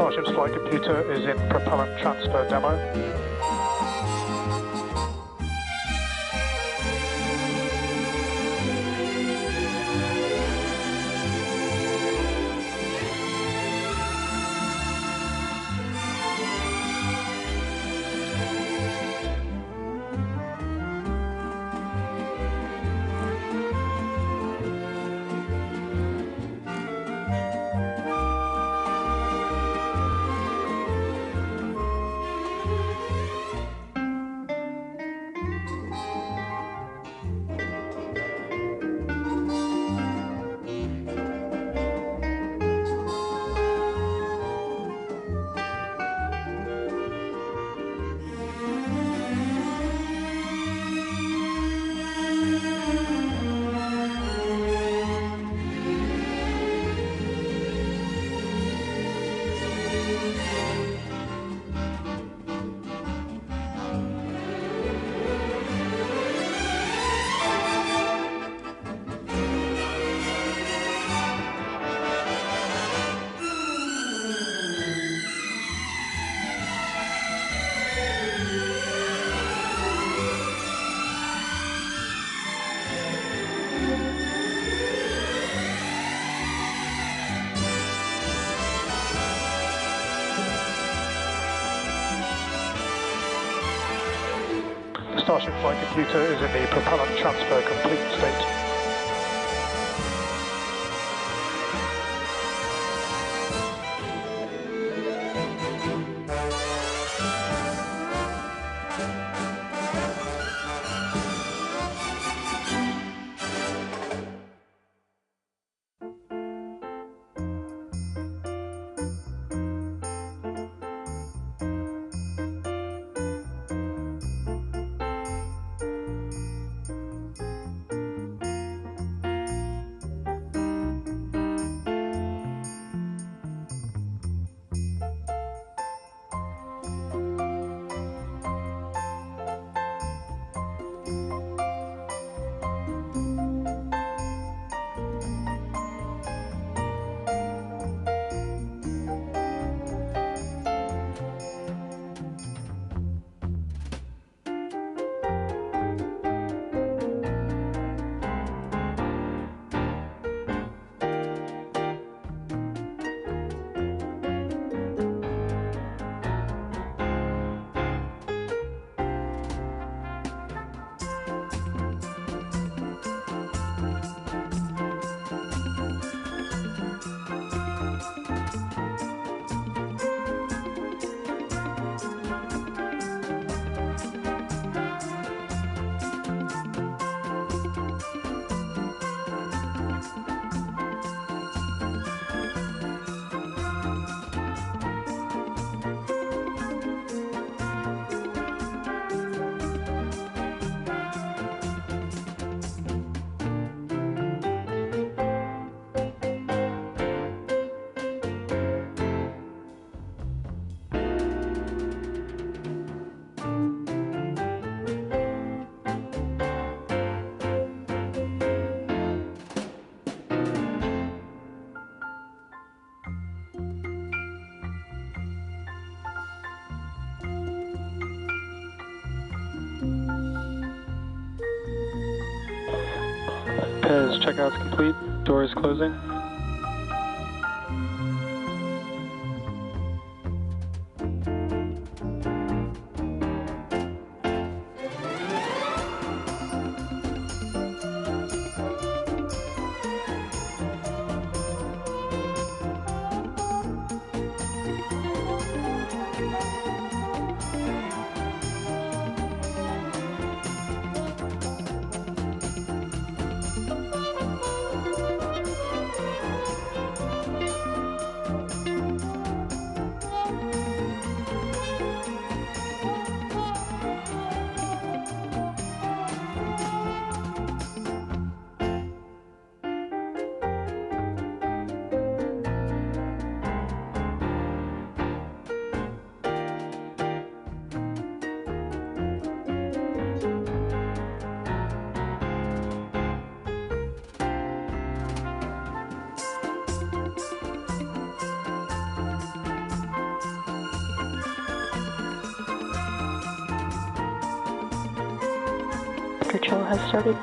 Starship's flight computer is in propellant transfer demo. Starship flight computer is in the propellant transfer complete state. Pez checkout's complete. Door is closing. control has started.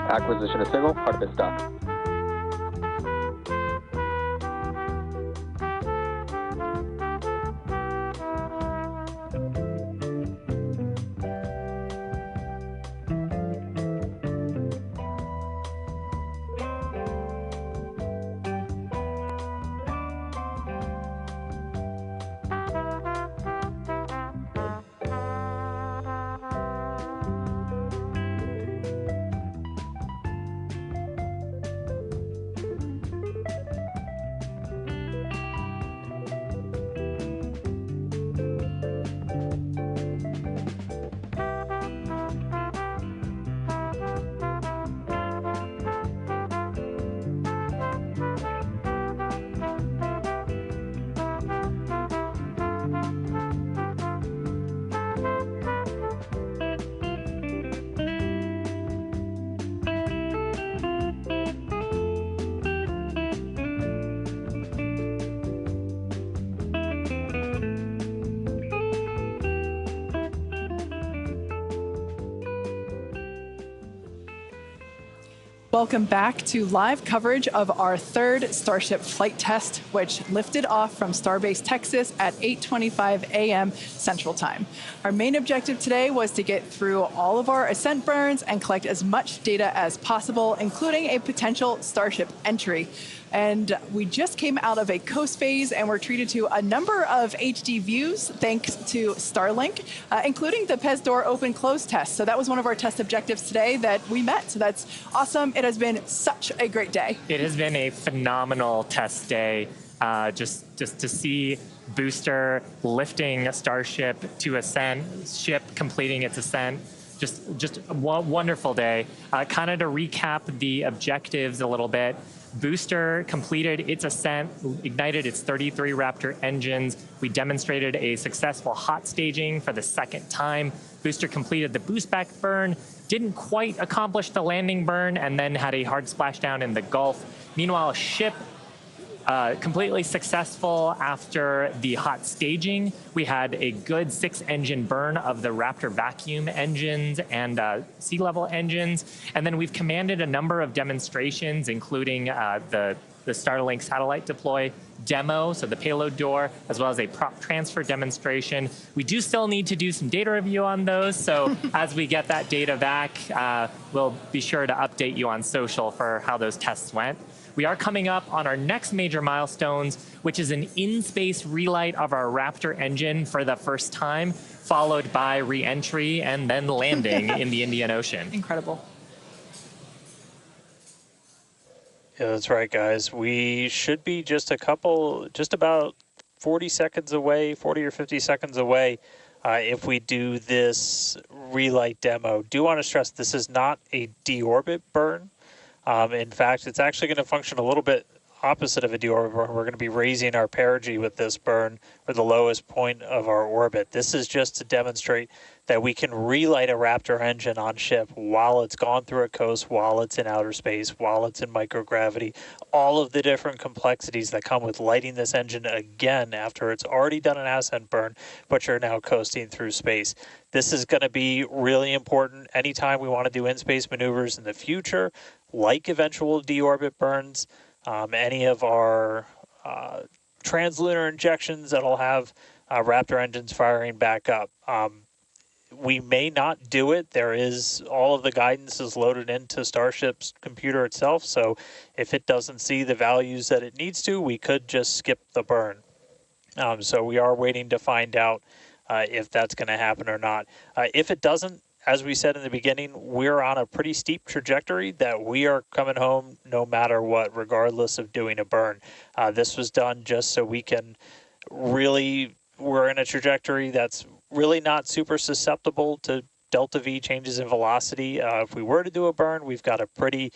Acquisition of signal, Artemis dock. Welcome back to live coverage of our third Starship flight test, which lifted off from Starbase, Texas at 8:25 a.m. Central Time. Our main objective today was to get through all of our Ascent burns and collect as much data as possible, including a potential Starship entry. And we just came out of a coast phase and were treated to a number of HD views thanks to Starlink, including the PEZ door open-close test. So that was one of our test objectives today that we met. So that's awesome. It has been such a great day. It has been a phenomenal test day. Just to see Booster lifting a Starship to Ascent, ship completing its ascent. Just a wonderful day. Kind of to recap the objectives a little bit. Booster completed its ascent, ignited its 33 Raptor engines. We demonstrated a successful hot staging for the second time. Booster completed the Boostback burn, didn't quite accomplish the landing burn, and then had a hard splashdown in the Gulf. Meanwhile, ship completely successful after the hot staging. We had a good 6-engine burn of the Raptor vacuum engines and sea level engines. And then we've commanded a number of demonstrations, including the Starlink satellite deploy demo, so the payload door, as well as a prop transfer demonstration. We do still need to do some data review on those, so as we get that data back, we'll be sure to update you on social for how those tests went. We are coming up on our next major milestones, which is an in-space relight of our Raptor engine for the first time, followed by re-entry and then landing in the Indian Ocean. Incredible. Yeah, that's right, guys. We should be just about 40 seconds away, 40 or 50 seconds away if we do this relight demo. Do want to stress this is not a deorbit burn. In fact, it's actually going to function a little bit opposite of a deorbit burn. We're going to be raising our perigee with this burn for the lowest point of our orbit. This is just to demonstrate that we can relight a Raptor engine on ship while it's gone through a coast, while it's in outer space, while it's in microgravity, all of the different complexities that come with lighting this engine again after it's already done an ascent burn, but you're now coasting through space. This is going to be really important anytime we want to do in-space maneuvers in the future, like eventual deorbit burns, any of our translunar injections that'll have Raptor engines firing back up. We may not do it. There is all of the guidance is loaded into Starship's computer itself, so if it doesn't see the values that it needs to, we could just skip the burn. So we are waiting to find out if that's going to happen or not. If it doesn't, as we said in the beginning, we're on a pretty steep trajectory that we are coming home no matter what, regardless of doing a burn. This was done just so we can really, we're in a trajectory that's really not super susceptible to delta V changes in velocity. If we were to do a burn, we've got a pretty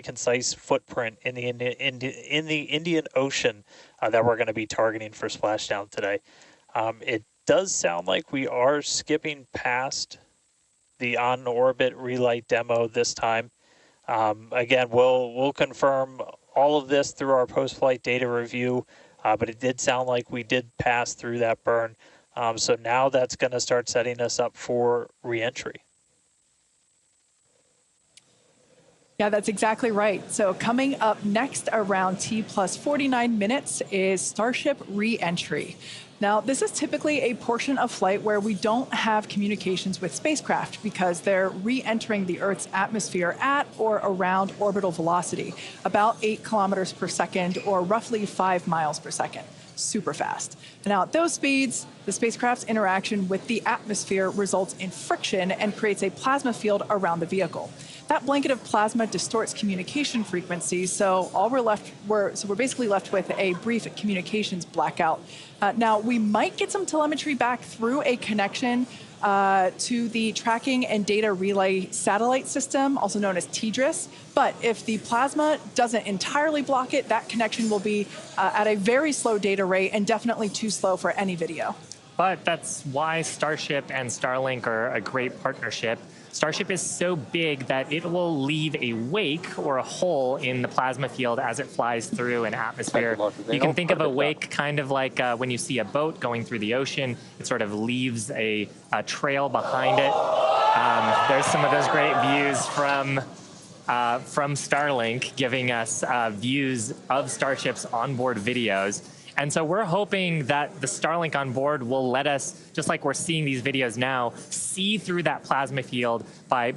concise footprint in the Indian Ocean that we're going to be targeting for splashdown today. It does sound like we are skipping past the on-orbit relight demo this time. Again, we'll confirm all of this through our post-flight data review, but it did sound like we did pass through that burn. So now that's going to start setting us up for re-entry. Yeah, that's exactly right. So coming up next around T plus 49 minutes is Starship re-entry. Now, this is typically a portion of flight where we don't have communications with spacecraft because they're re-entering the Earth's atmosphere at or around orbital velocity, about 8 kilometers per second or roughly 5 miles per second. Super fast. Now, at those speeds, the spacecraft's interaction with the atmosphere results in friction and creates a plasma field around the vehicle. That blanket of plasma distorts communication frequencies, so we're basically left with a brief communications blackout. Now, we might get some telemetry back through a connection to the tracking and data relay satellite system, also known as TDRS. But if the plasma doesn't entirely block it, that connection will be at a very slow data rate and definitely too slow for any video. But that's why Starship and Starlink are a great partnership. Starship is so big that it will leave a wake or a hole in the plasma field as it flies through an atmosphere. You can think of a wake kind of like when you see a boat going through the ocean. It sort of leaves a trail behind it. There's some of those great views from Starlink giving us views of Starship's onboard videos. And so we're hoping that the Starlink on board will let us, just like we're seeing these videos now, see through that plasma field by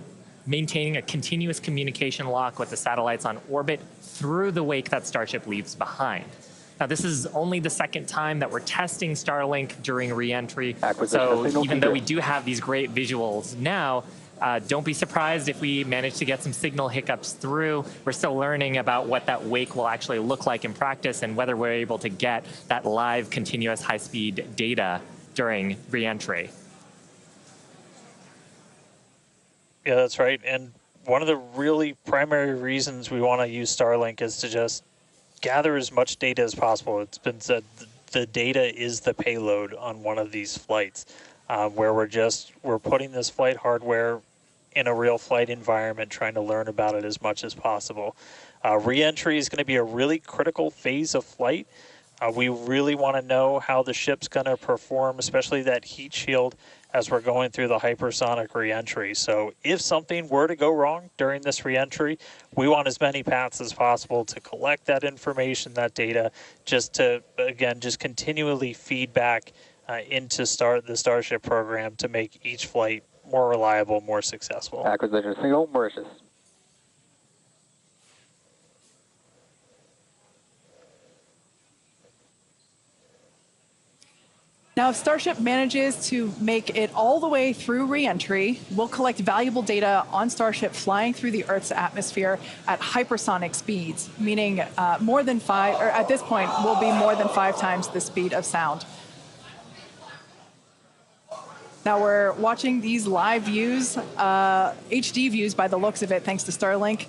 maintaining a continuous communication lock with the satellites on orbit through the wake that Starship leaves behind. Now, this is only the second time that we're testing Starlink during re-entry. So even though we do have these great visuals now, don't be surprised if we manage to get some signal hiccups through. We're still learning about what that wake will actually look like in practice and whether we're able to get that live, continuous, high-speed data during re-entry. Yeah, that's right. And one of the really primary reasons we want to use Starlink is to just gather as much data as possible. It's been said the data is the payload on one of these flights, where we're putting this flight hardware in a real flight environment, trying to learn about it as much as possible. Re-entry is going to be a really critical phase of flight. We really want to know how the ship's going to perform, especially that heat shield as we're going through the hypersonic re-entry. So if something were to go wrong during this re-entry, we want as many paths as possible to collect that information, that data, just to, again, just continually feed back into the Starship program to make each flight more reliable, more successful. Acquisition signal, Mauritius. Now, if Starship manages to make it all the way through re-entry, we'll collect valuable data on Starship flying through the Earth's atmosphere at hypersonic speeds, meaning more than 5, or at this point, will be more than 5 times the speed of sound. Now we're watching these live views, HD views by the looks of it, thanks to Starlink.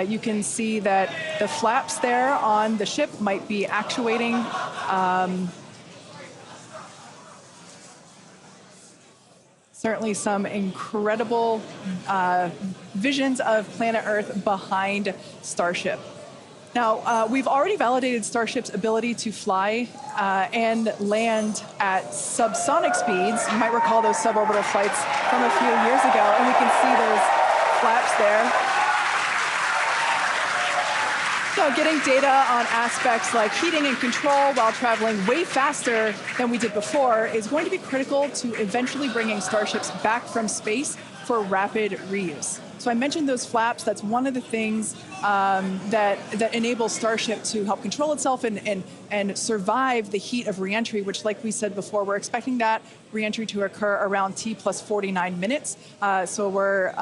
You can see that the flaps there on the ship might be actuating. Certainly some incredible visions of planet Earth behind Starship. Now, we've already validated Starship's ability to fly and land at subsonic speeds. You might recall those suborbital flights from a few years ago, and we can see those flaps there. So getting data on aspects like heating and control while traveling way faster than we did before is going to be critical to eventually bringing Starships back from space for rapid reuse. So I mentioned those flaps. That's one of the things that enables Starship to help control itself and survive the heat of reentry, which, like we said before, we're expecting that reentry to occur around T plus 49 minutes. So we're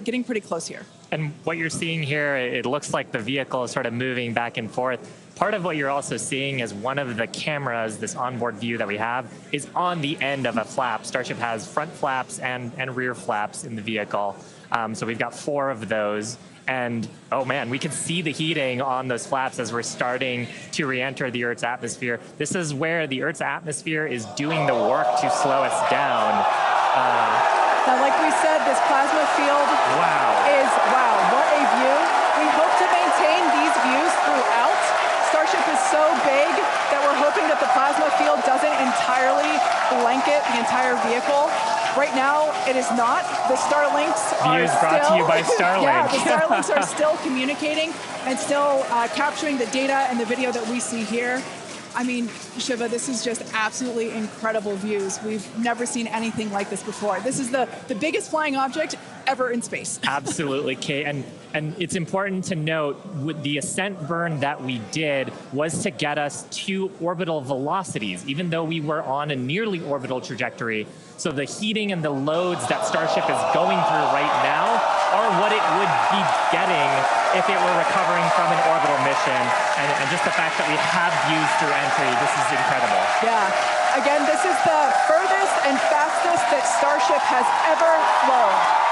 getting pretty close here. And what you're seeing here, it looks like the vehicle is sort of moving back and forth. Part of what you're also seeing is one of the cameras, this onboard view that we have, is on the end of a flap. Starship has front flaps and rear flaps in the vehicle. So we've got 4 of those. And oh man, we can see the heating on those flaps as we're starting to re-enter the Earth's atmosphere. This is where the Earth's atmosphere is doing the work to slow us down. Now, like we said, this plasma field is, wow, what a view. We hope to maintain these views throughout. Starship is so big that we're hoping that the plasma field doesn't entirely blanket the entire vehicle. Right now, it is not. The Starlinks are Views still... brought to you by Starlink. Yeah, the Starlinks are still communicating and still capturing the data and the video that we see here. I mean, Shiva, this is just absolutely incredible views. We've never seen anything like this before. This is the biggest flying object ever in space. Absolutely, Kate. And it's important to note, with the Ascent burn that we did was to get us to orbital velocities, even though we were on a nearly orbital trajectory. So the heating and the loads that Starship is going through right now are what it would be getting if it were recovering from an orbital mission. And just the fact that we have views through entry, this is incredible. Yeah. Again, this is the furthest and fastest that Starship has ever flown.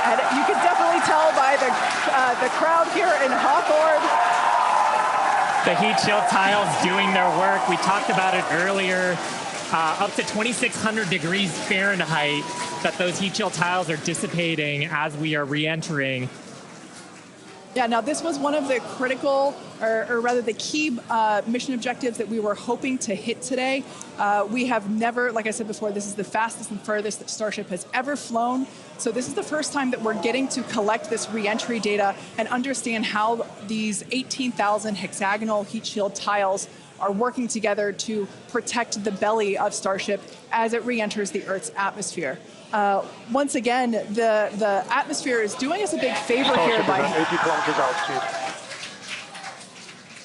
And you can definitely tell by the crowd here in Hawthorne. The heat shield tiles doing their work. We talked about it earlier. Up to 2,600 degrees Fahrenheit that those heat shield tiles are dissipating as we are re-entering. Yeah, now this was one of the critical, or rather the key mission objectives that we were hoping to hit today. We have never, like I said before, this is the fastest and furthest that Starship has ever flown. So this is the first time that we're getting to collect this re-entry data and understand how these 18,000 hexagonal heat shield tiles are working together to protect the belly of Starship as it re-enters the Earth's atmosphere. Once again, the atmosphere is doing us a big favor here by... 80 kilometers altitude.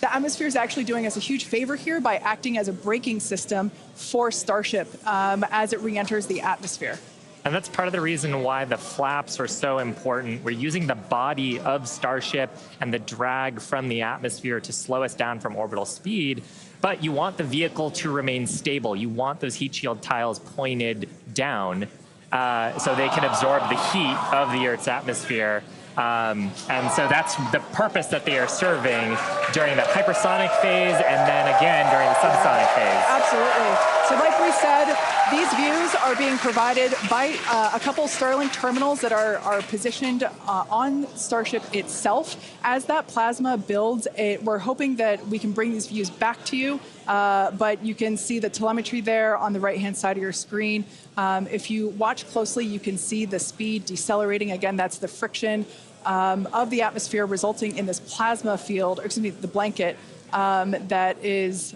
The atmosphere is actually doing us a huge favor here by acting as a braking system for Starship as it re-enters the atmosphere. And that's part of the reason why the flaps are so important. We're using the body of Starship and the drag from the atmosphere to slow us down from orbital speed, but you want the vehicle to remain stable. You want those heat shield tiles pointed down so they can absorb the heat of the Earth's atmosphere. And so that's the purpose that they are serving during the hypersonic phase and then again during the subsonic phase. Absolutely. So like we said, these views are being provided by a couple Starlink terminals that are positioned on Starship itself. As that plasma builds, we're hoping that we can bring these views back to you, but you can see the telemetry there on the right-hand side of your screen. If you watch closely, you can see the speed decelerating. Again, that's the friction of the atmosphere resulting in this plasma field, or excuse me, the blanket that is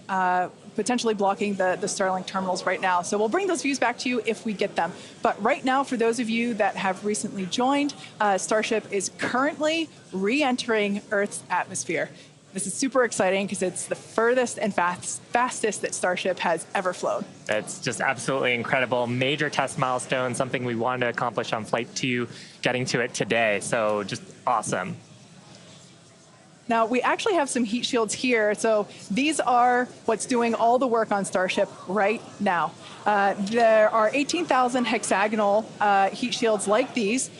potentially blocking the Starlink terminals right now. So we'll bring those views back to you if we get them. But right now, for those of you that have recently joined, Starship is currently re-entering Earth's atmosphere. This is super exciting because it's the furthest and fastest that Starship has ever flown. It's just absolutely incredible. Major test milestone, something we wanted to accomplish on Flight 2, getting to it today. So just awesome. Now, we actually have some heat shields here. So these are what's doing all the work on Starship right now. There are 18,000 hexagonal heat shields like these.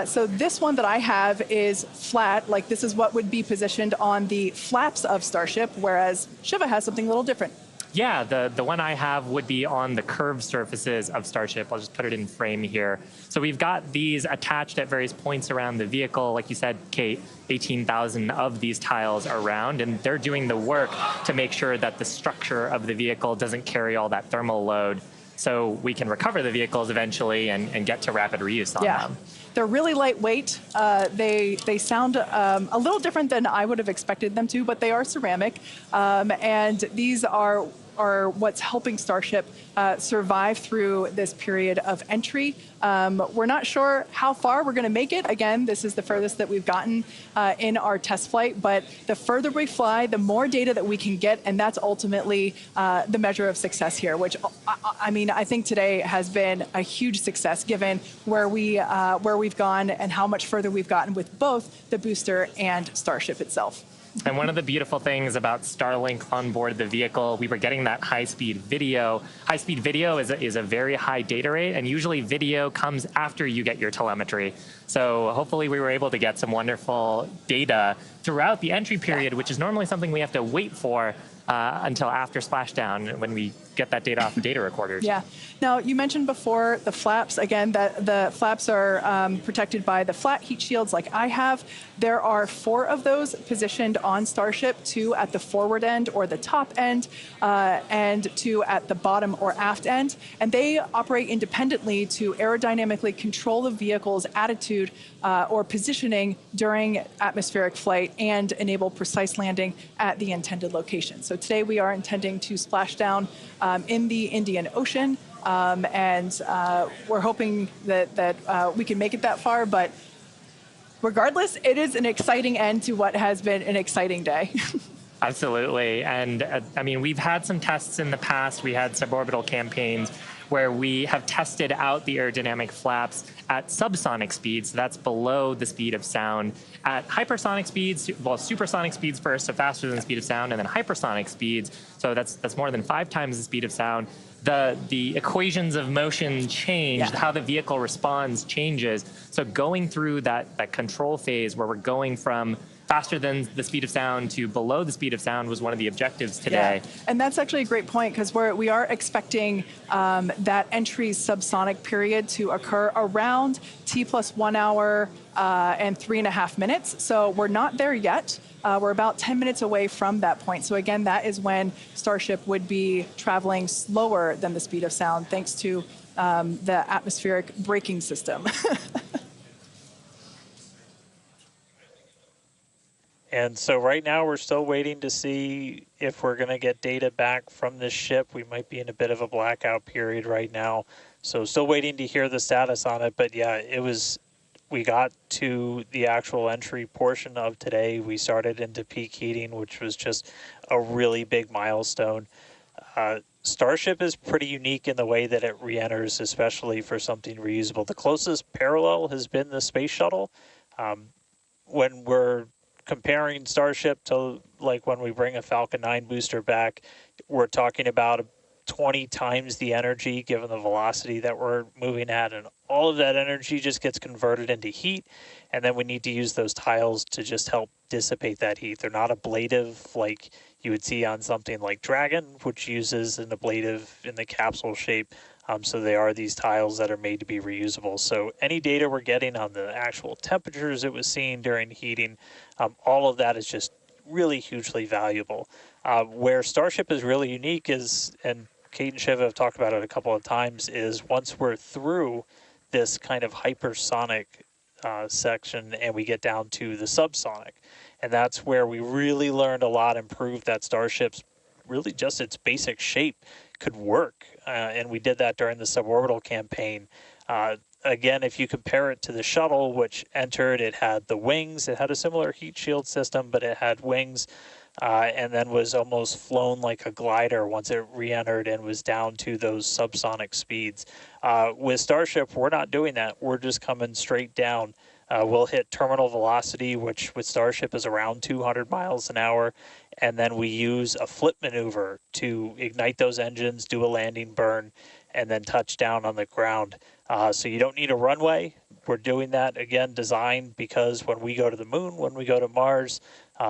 So this one that I have is flat, like this is what would be positioned on the flaps of Starship, whereas Shiva has something a little different. Yeah, the one I have would be on the curved surfaces of Starship. I'll just put it in frame here. So we've got these attached at various points around the vehicle. Like you said, Kate, 18,000 of these tiles around, and they're doing the work to make sure that the structure of the vehicle doesn't carry all that thermal load, so we can recover the vehicles eventually and get to rapid reuse on them. They're really lightweight. They sound a little different than I would have expected them to, but they are ceramic. And these are what's helping Starship survive through this period of entry. We're not sure how far we're going to make it. Again, this is the furthest that we've gotten in our test flight, but the further we fly, the more data that we can get, and that's ultimately the measure of success here, which, I mean, I think today has been a huge success given where we've gone and how much further we've gotten with both the booster and Starship itself. And one of the beautiful things about Starlink on board the vehicle, we were getting that high-speed video. High-speed video is a very high data rate, and usually video comes after you get your telemetry. So hopefully we were able to get some wonderful data throughout the entry period, which is normally something we have to wait for until after splashdown when we get that data off the data recorders. Yeah. Now, you mentioned before the flaps. Again, that the flaps are protected by the flat heat shields like I have. There are 4 of those positioned on Starship, 2 at the forward end or the top end, and 2 at the bottom or aft end. And they operate independently to aerodynamically control the vehicle's attitude or positioning during atmospheric flight and enable precise landing at the intended location. So today we are intending to splash down in the Indian Ocean, and we're hoping that we can make it that far, but regardless, it is an exciting end to what has been an exciting day. Absolutely. And I mean, we've had some tests in the past. We had suborbital campaigns where we have tested out the aerodynamic flaps at subsonic speeds. So that's below the speed of sound. At hypersonic speeds, well, supersonic speeds first, so faster than the speed of sound, and then hypersonic speeds. So that's more than 5 times the speed of sound. The equations of motion change, how the vehicle responds changes. So going through that control phase where we're going from faster than the speed of sound to below the speed of sound was one of the objectives today. Yeah. And that's actually a great point, because we are expecting that entry subsonic period to occur around T plus 1 hour and 3.5 minutes. So we're not there yet. We're about 10 minutes away from that point. So again, that is when Starship would be traveling slower than the speed of sound, thanks to the atmospheric braking system. And so right now we're still waiting to see if we're going to get data back from this ship. We might be in a bit of a blackout period right now. So still waiting to hear the status on it. But yeah, we got to the actual entry portion of today. We started into peak heating, which was just a really big milestone. Starship is pretty unique in the way that it re-enters, especially for something reusable. The closest parallel has been the space shuttle. When we're comparing Starship to like when we bring a Falcon 9 booster back, we're talking about 20 times the energy given the velocity that we're moving at, and all of that energy just gets converted into heat, and then we need to use those tiles to just help dissipate that heat. They're not ablative like you would see on something like Dragon, which uses an ablative in the capsule shape. So they are these tiles that are made to be reusable. So any data we're getting on the actual temperatures it was seeing during heating, all of that is just really hugely valuable. Where Starship is really unique is, and Kate and Shiva have talked about it a couple of times, is once we're through this kind of hypersonic section and we get down to the subsonic. And that's where we really learned a lot and proved that Starship's really just its basic shape could work. And we did that during the suborbital campaign. Again, if you compare it to the shuttle, which entered, it had the wings. It had a similar heat shield system, but it had wings, and then was almost flown like a glider once it re-entered and was down to those subsonic speeds. With Starship, we're not doing that. We're just coming straight down. We'll hit terminal velocity, which with Starship is around 200 miles an hour, and then we use a flip maneuver to ignite those engines, do a landing burn, and then touch down on the ground. So you don't need a runway. We're doing that, again, designed because when we go to the moon, when we go to Mars,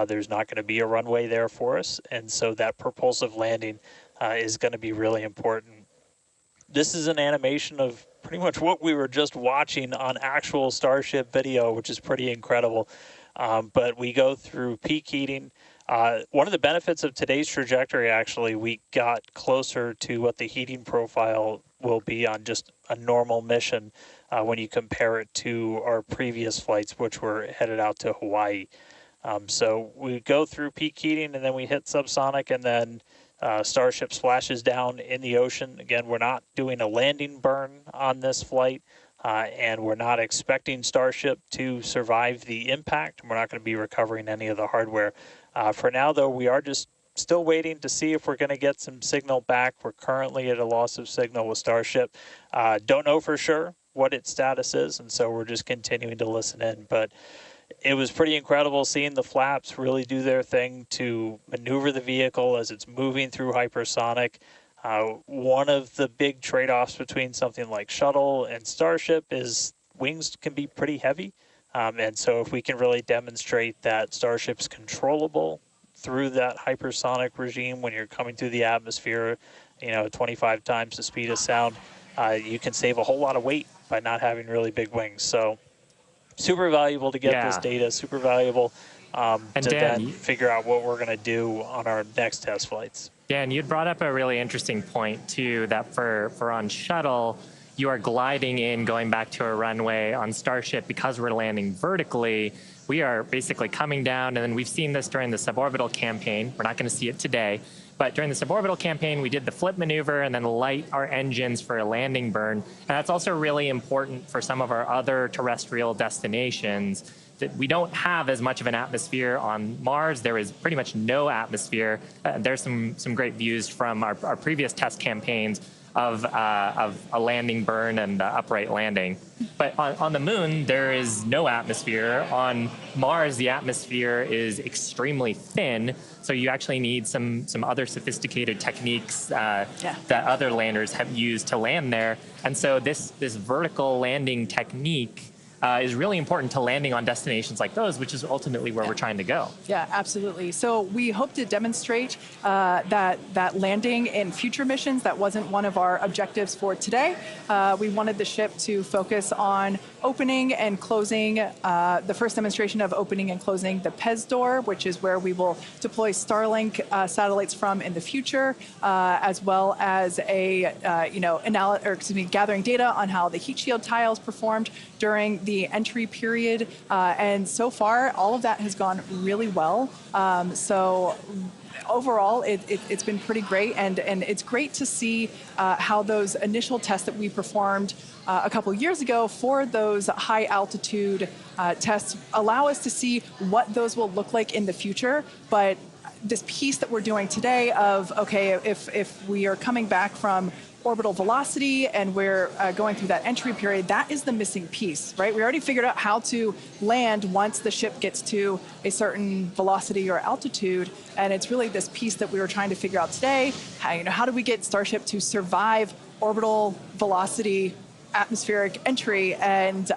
there's not going to be a runway there for us, and so that propulsive landing is going to be really important. This is an animation of pretty much what we were just watching on actual Starship video, which is pretty incredible. But we go through peak heating. One of the benefits of today's trajectory, actually, we got closer to what the heating profile will be on just a normal mission when you compare it to our previous flights, which were headed out to Hawaii. So we go through peak heating, and then we hit subsonic, and then Starship splashes down in the ocean. Again, we're not doing a landing burn on this flight, and we're not expecting Starship to survive the impact. We're not going to be recovering any of the hardware. For now, though, we are just still waiting to see if we're going to get some signal back. We're currently at a loss of signal with Starship. Don't know for sure what its status is, and so we're just continuing to listen in. But it was pretty incredible seeing the flaps really do their thing to maneuver the vehicle as it's moving through hypersonic. One of the big trade-offs between something like Shuttle and Starship is wings can be pretty heavy. And so if we can really demonstrate that Starship's controllable through that hypersonic regime when you're coming through the atmosphere, 25 times the speed of sound, you can save a whole lot of weight by not having really big wings. So super valuable to get this data, super valuable to Dan, then figure out what we're going to do on our next test flights. Dan, you'd brought up a really interesting point, too, that for on shuttle, you are gliding in, going back to a runway. On Starship, because we're landing vertically, we are basically coming down, and then we've seen this during the suborbital campaign. We're not going to see it today, but during the suborbital campaign, we did the flip maneuver and then light our engines for a landing burn. And that's also really important for some of our other terrestrial destinations, that we don't have as much of an atmosphere on Mars. There is pretty much no atmosphere. There's some great views from our previous test campaigns of a landing burn and upright landing. But on the moon, there is no atmosphere. On Mars, the atmosphere is extremely thin, so you actually need some other sophisticated techniques that other landers have used to land there. And so this vertical landing technique is really important to landing on destinations like those, which is ultimately where we're trying to go. Yeah, absolutely. So we hope to demonstrate that landing in future missions. That wasn't one of our objectives for today. We wanted the ship to focus on opening and closing, the first demonstration of opening and closing the PEZ door, which is where we will deploy Starlink satellites from in the future, as well as gathering data on how the heat shield tiles performed during the entry period. And so far, all of that has gone really well. So overall, it's been pretty great, and it's great to see how those initial tests that we performed a couple years ago for those high altitude tests allow us to see what those will look like in the future. But this piece that we're doing today of, okay, if we are coming back from orbital velocity and we're going through that entry period, that is the missing piece, right? We already figured out how to land once the ship gets to a certain velocity or altitude, and it's really this piece that we were trying to figure out today. How do we get Starship to survive orbital velocity atmospheric entry? And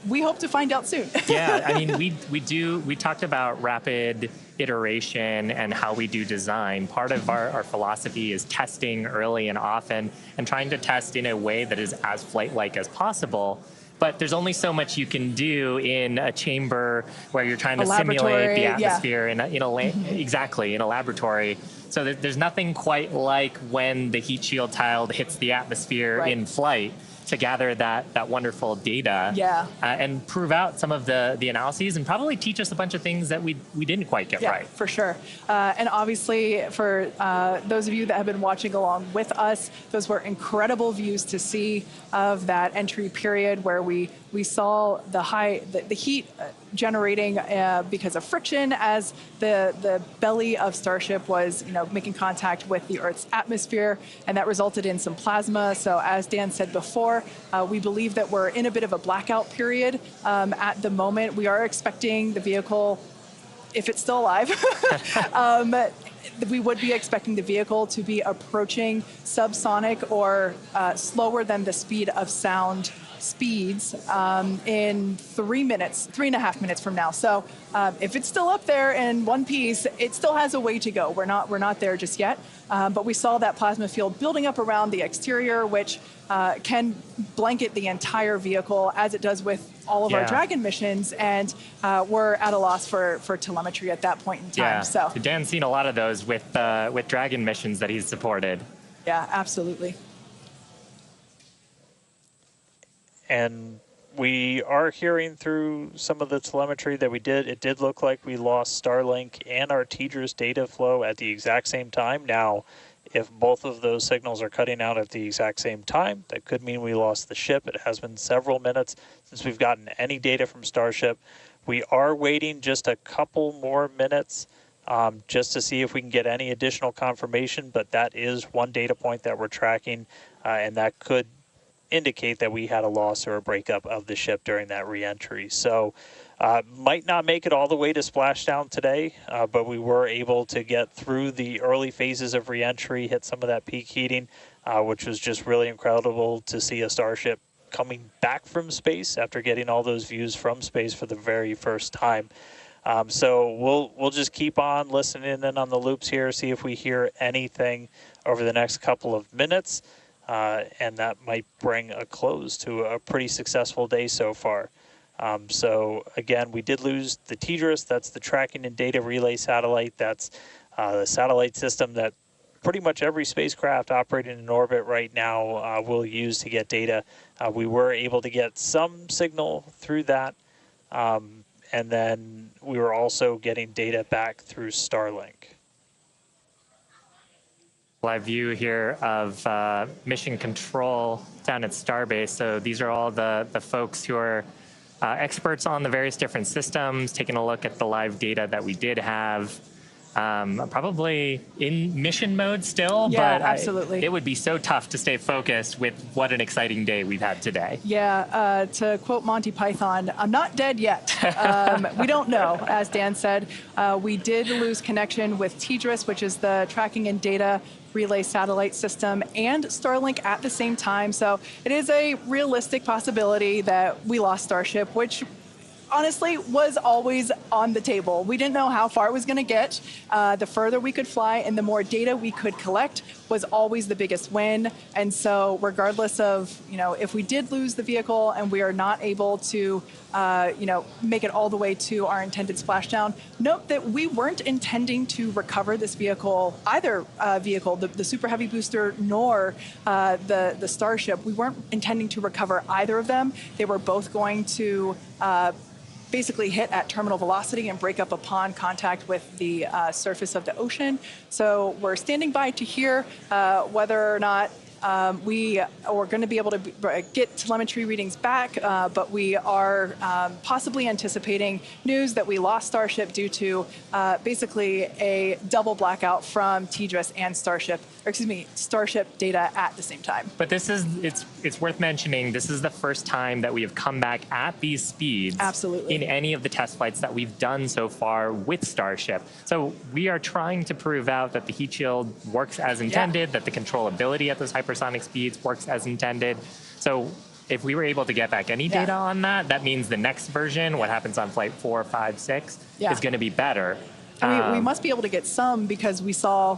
we hope to find out soon. Yeah, I mean, we talked about rapid iteration and how we do design. Part of our philosophy is testing early and often and trying to test in a way that is as flight-like as possible. But there's only so much you can do in a chamber where you're trying to simulate the atmosphere in a laboratory. So there's nothing quite like when the heat shield tile hits the atmosphere in flight to gather that wonderful data and prove out some of the analyses and probably teach us a bunch of things that we didn't quite get right. For sure. And obviously, for those of you that have been watching along with us, those were incredible views to see of that entry period where we saw the heat generating because of friction as the belly of Starship was making contact with the Earth's atmosphere, and that resulted in some plasma. So as Dan said before, we believe that we're in a bit of a blackout period at the moment. We are expecting the vehicle, if it's still alive, we would be expecting the vehicle to be approaching subsonic or slower than the speed of sound speeds in 3.5 minutes from now. So if it's still up there in one piece, it still has a way to go. We're not there just yet. But we saw that plasma field building up around the exterior, which can blanket the entire vehicle, as it does with all of our Dragon missions, and we're at a loss for telemetry at that point in time. Yeah. So Dan's seen a lot of those with Dragon missions that he's supported. Yeah, absolutely. And we are hearing through some of the telemetry that we did. It did look like we lost Starlink and our TDRS data flow at the exact same time. Now, if both of those signals are cutting out at the exact same time, that could mean we lost the ship. It has been several minutes since we've gotten any data from Starship. We are waiting just a couple more minutes just to see if we can get any additional confirmation, but that is one data point that we're tracking, and that could indicate that we had a loss or a breakup of the ship during that reentry. So might not make it all the way to splashdown today, but we were able to get through the early phases of reentry, hit some of that peak heating, which was just really incredible to see a Starship coming back from space after getting all those views from space for the very first time. So we'll just keep on listening in on the loops here, see if we hear anything over the next couple of minutes, and that might bring a close to a pretty successful day so far. So again, we did lose the TDRS. That's the tracking and data relay satellite. That's the satellite system that pretty much every spacecraft operating in orbit right now will use to get data. We were able to get some signal through that, and then we were also getting data back through Starlink. Live view here of mission control down at Starbase. So these are all the folks who are experts on the various different systems, taking a look at the live data that we did have. Probably in mission mode still, Yeah, but absolutely. it would be so tough to stay focused with what an exciting day we've had today. Yeah, to quote Monty Python, I'm not dead yet. We don't know, as Dan said. We did lose connection with TDRS, which is the tracking and data relay satellite system, and Starlink at the same time. So it is a realistic possibility that we lost Starship, which honestly was always on the table. We didn't know how far it was going to get. The further we could fly and the more data we could collect was always the biggest win. And so regardless of, if we did lose the vehicle and we are not able to, make it all the way to our intended splashdown, note that we weren't intending to recover this vehicle, either vehicle, the Super Heavy booster nor the Starship. We weren't intending to recover either of them. They were both going to basically hit at terminal velocity and break up upon contact with the surface of the ocean. So we're standing by to hear whether or not we are going to be able to get telemetry readings back, but we are possibly anticipating news that we lost Starship due to basically a double blackout from TDRS and Starship data at the same time. But this is, it's worth mentioning, this is the first time that we have come back at these speeds Absolutely. in any of the test flights that we've done so far with Starship. So we are trying to prove out that the heat shield works as intended, that the controllability at those hypersonic speeds works as intended. So if we were able to get back any data on that, that means the next version, what happens on flight 4, 5, 6, is going to be better. We must be able to get some because we saw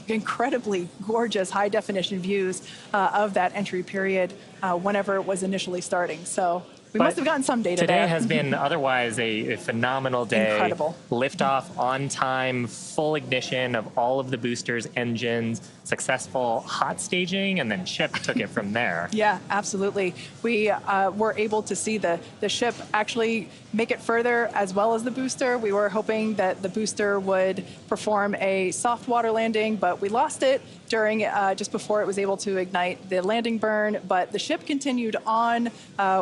incredibly gorgeous high definition views of that entry period whenever it was initially starting. So we must have gotten some data today there. has been otherwise a phenomenal day. Incredible. Liftoff on time, full ignition of all of the boosters, engines, successful hot staging, and then ship took it from there. Yeah, absolutely. We were able to see the ship actually make it further as well as the booster. We were hoping that the booster would perform a soft water landing, but we lost it during just before it was able to ignite the landing burn. But the ship continued on.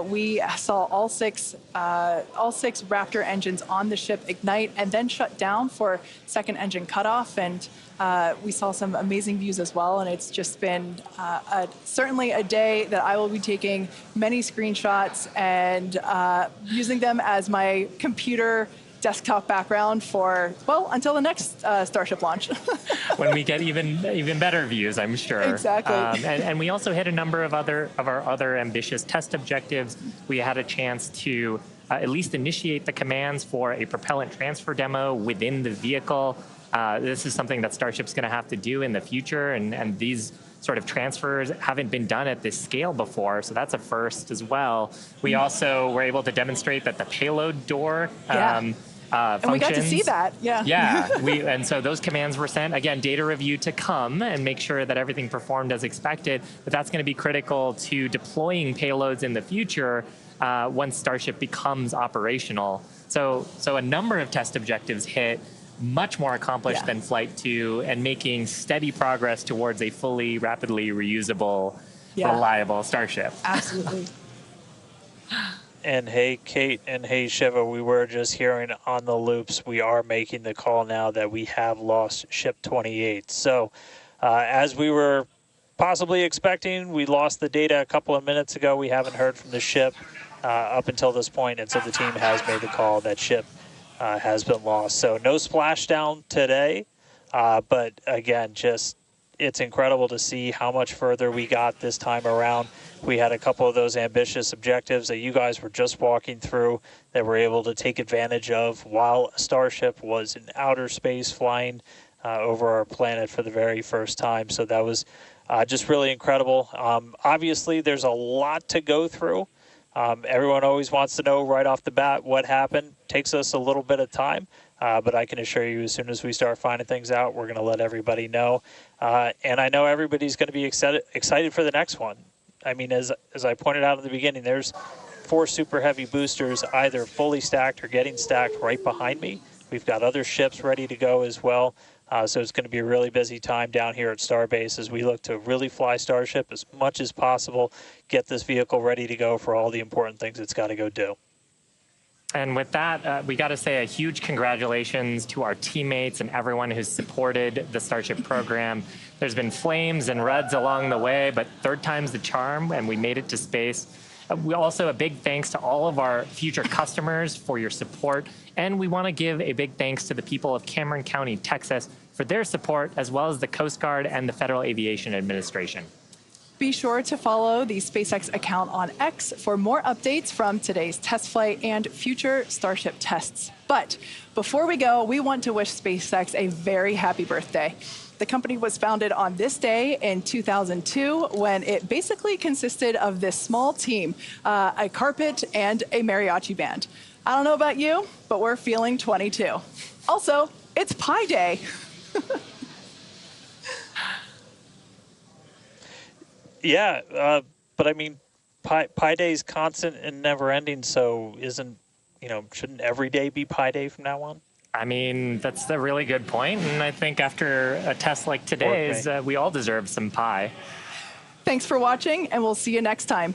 We saw all six Raptor engines on the ship ignite and then shut down for second engine cutoff. And we saw some amazing views as well, and it's just been certainly a day that I will be taking many screenshots and using them as my computer desktop background for, well, until the next Starship launch. When we get even better views, I'm sure. Exactly. And we also hit a number of our other ambitious test objectives. We had a chance to at least initiate the commands for a propellant transfer demo within the vehicle. This is something that Starship's going to have to do in the future, and these sort of transfers haven't been done at this scale before, so that's a first as well. We also were able to demonstrate that the payload door functions. And we got to see that, Yeah, and so those commands were sent. Again, data review to come and make sure that everything performed as expected, but that's going to be critical to deploying payloads in the future once Starship becomes operational. So a number of test objectives hit, much more accomplished than Flight 2, and making steady progress towards a fully, rapidly reusable, reliable Starship. Absolutely. And hey, Kate, and hey, Shiva, we were just hearing on the loops, we are making the call now that we have lost Ship 28. So as we were possibly expecting, we lost the data a couple of minutes ago. We haven't heard from the ship up until this point, and so the team has made the call that ship has been lost. So no splashdown today, but again, just it's incredible to see how much further we got this time around. We had a couple of those ambitious objectives that you guys were just walking through that we're able to take advantage of while Starship was in outer space flying over our planet for the very first time. So that was just really incredible. Obviously, there's a lot to go through. Everyone always wants to know right off the bat what happened. Takes us a little bit of time, but I can assure you as soon as we start finding things out, we're going to let everybody know. And I know everybody's going to be excited for the next one. I mean, as I pointed out in the beginning, there's 4 super heavy boosters either fully stacked or getting stacked right behind me. We've got other ships ready to go as well. So it's going to be a really busy time down here at Starbase as we look to really fly Starship as much as possible, get this vehicle ready to go for all the important things it's got to go do. And with that, we got to say a huge congratulations to our teammates and everyone who's supported the Starship program. There's been flames and reds along the way, but third time's the charm, and we made it to space. We also a big thanks to all of our future customers for your support. And we want to give a big thanks to the people of Cameron County, Texas, for their support, as well as the Coast Guard and the Federal Aviation Administration. Be sure to follow the SpaceX account on X for more updates from today's test flight and future Starship tests. But before we go, we want to wish SpaceX a very happy birthday. The company was founded on this day in 2002 when it basically consisted of this small team, a carpet and a mariachi band. I don't know about you, but we're feeling 22. Also, it's Pi Day. Yeah, but I mean, Pi Day is constant and never ending, so shouldn't every day be Pi Day from now on? I mean, that's a really good point, and I think after a test like today's, we all deserve some pie. Thanks for watching, and we'll see you next time.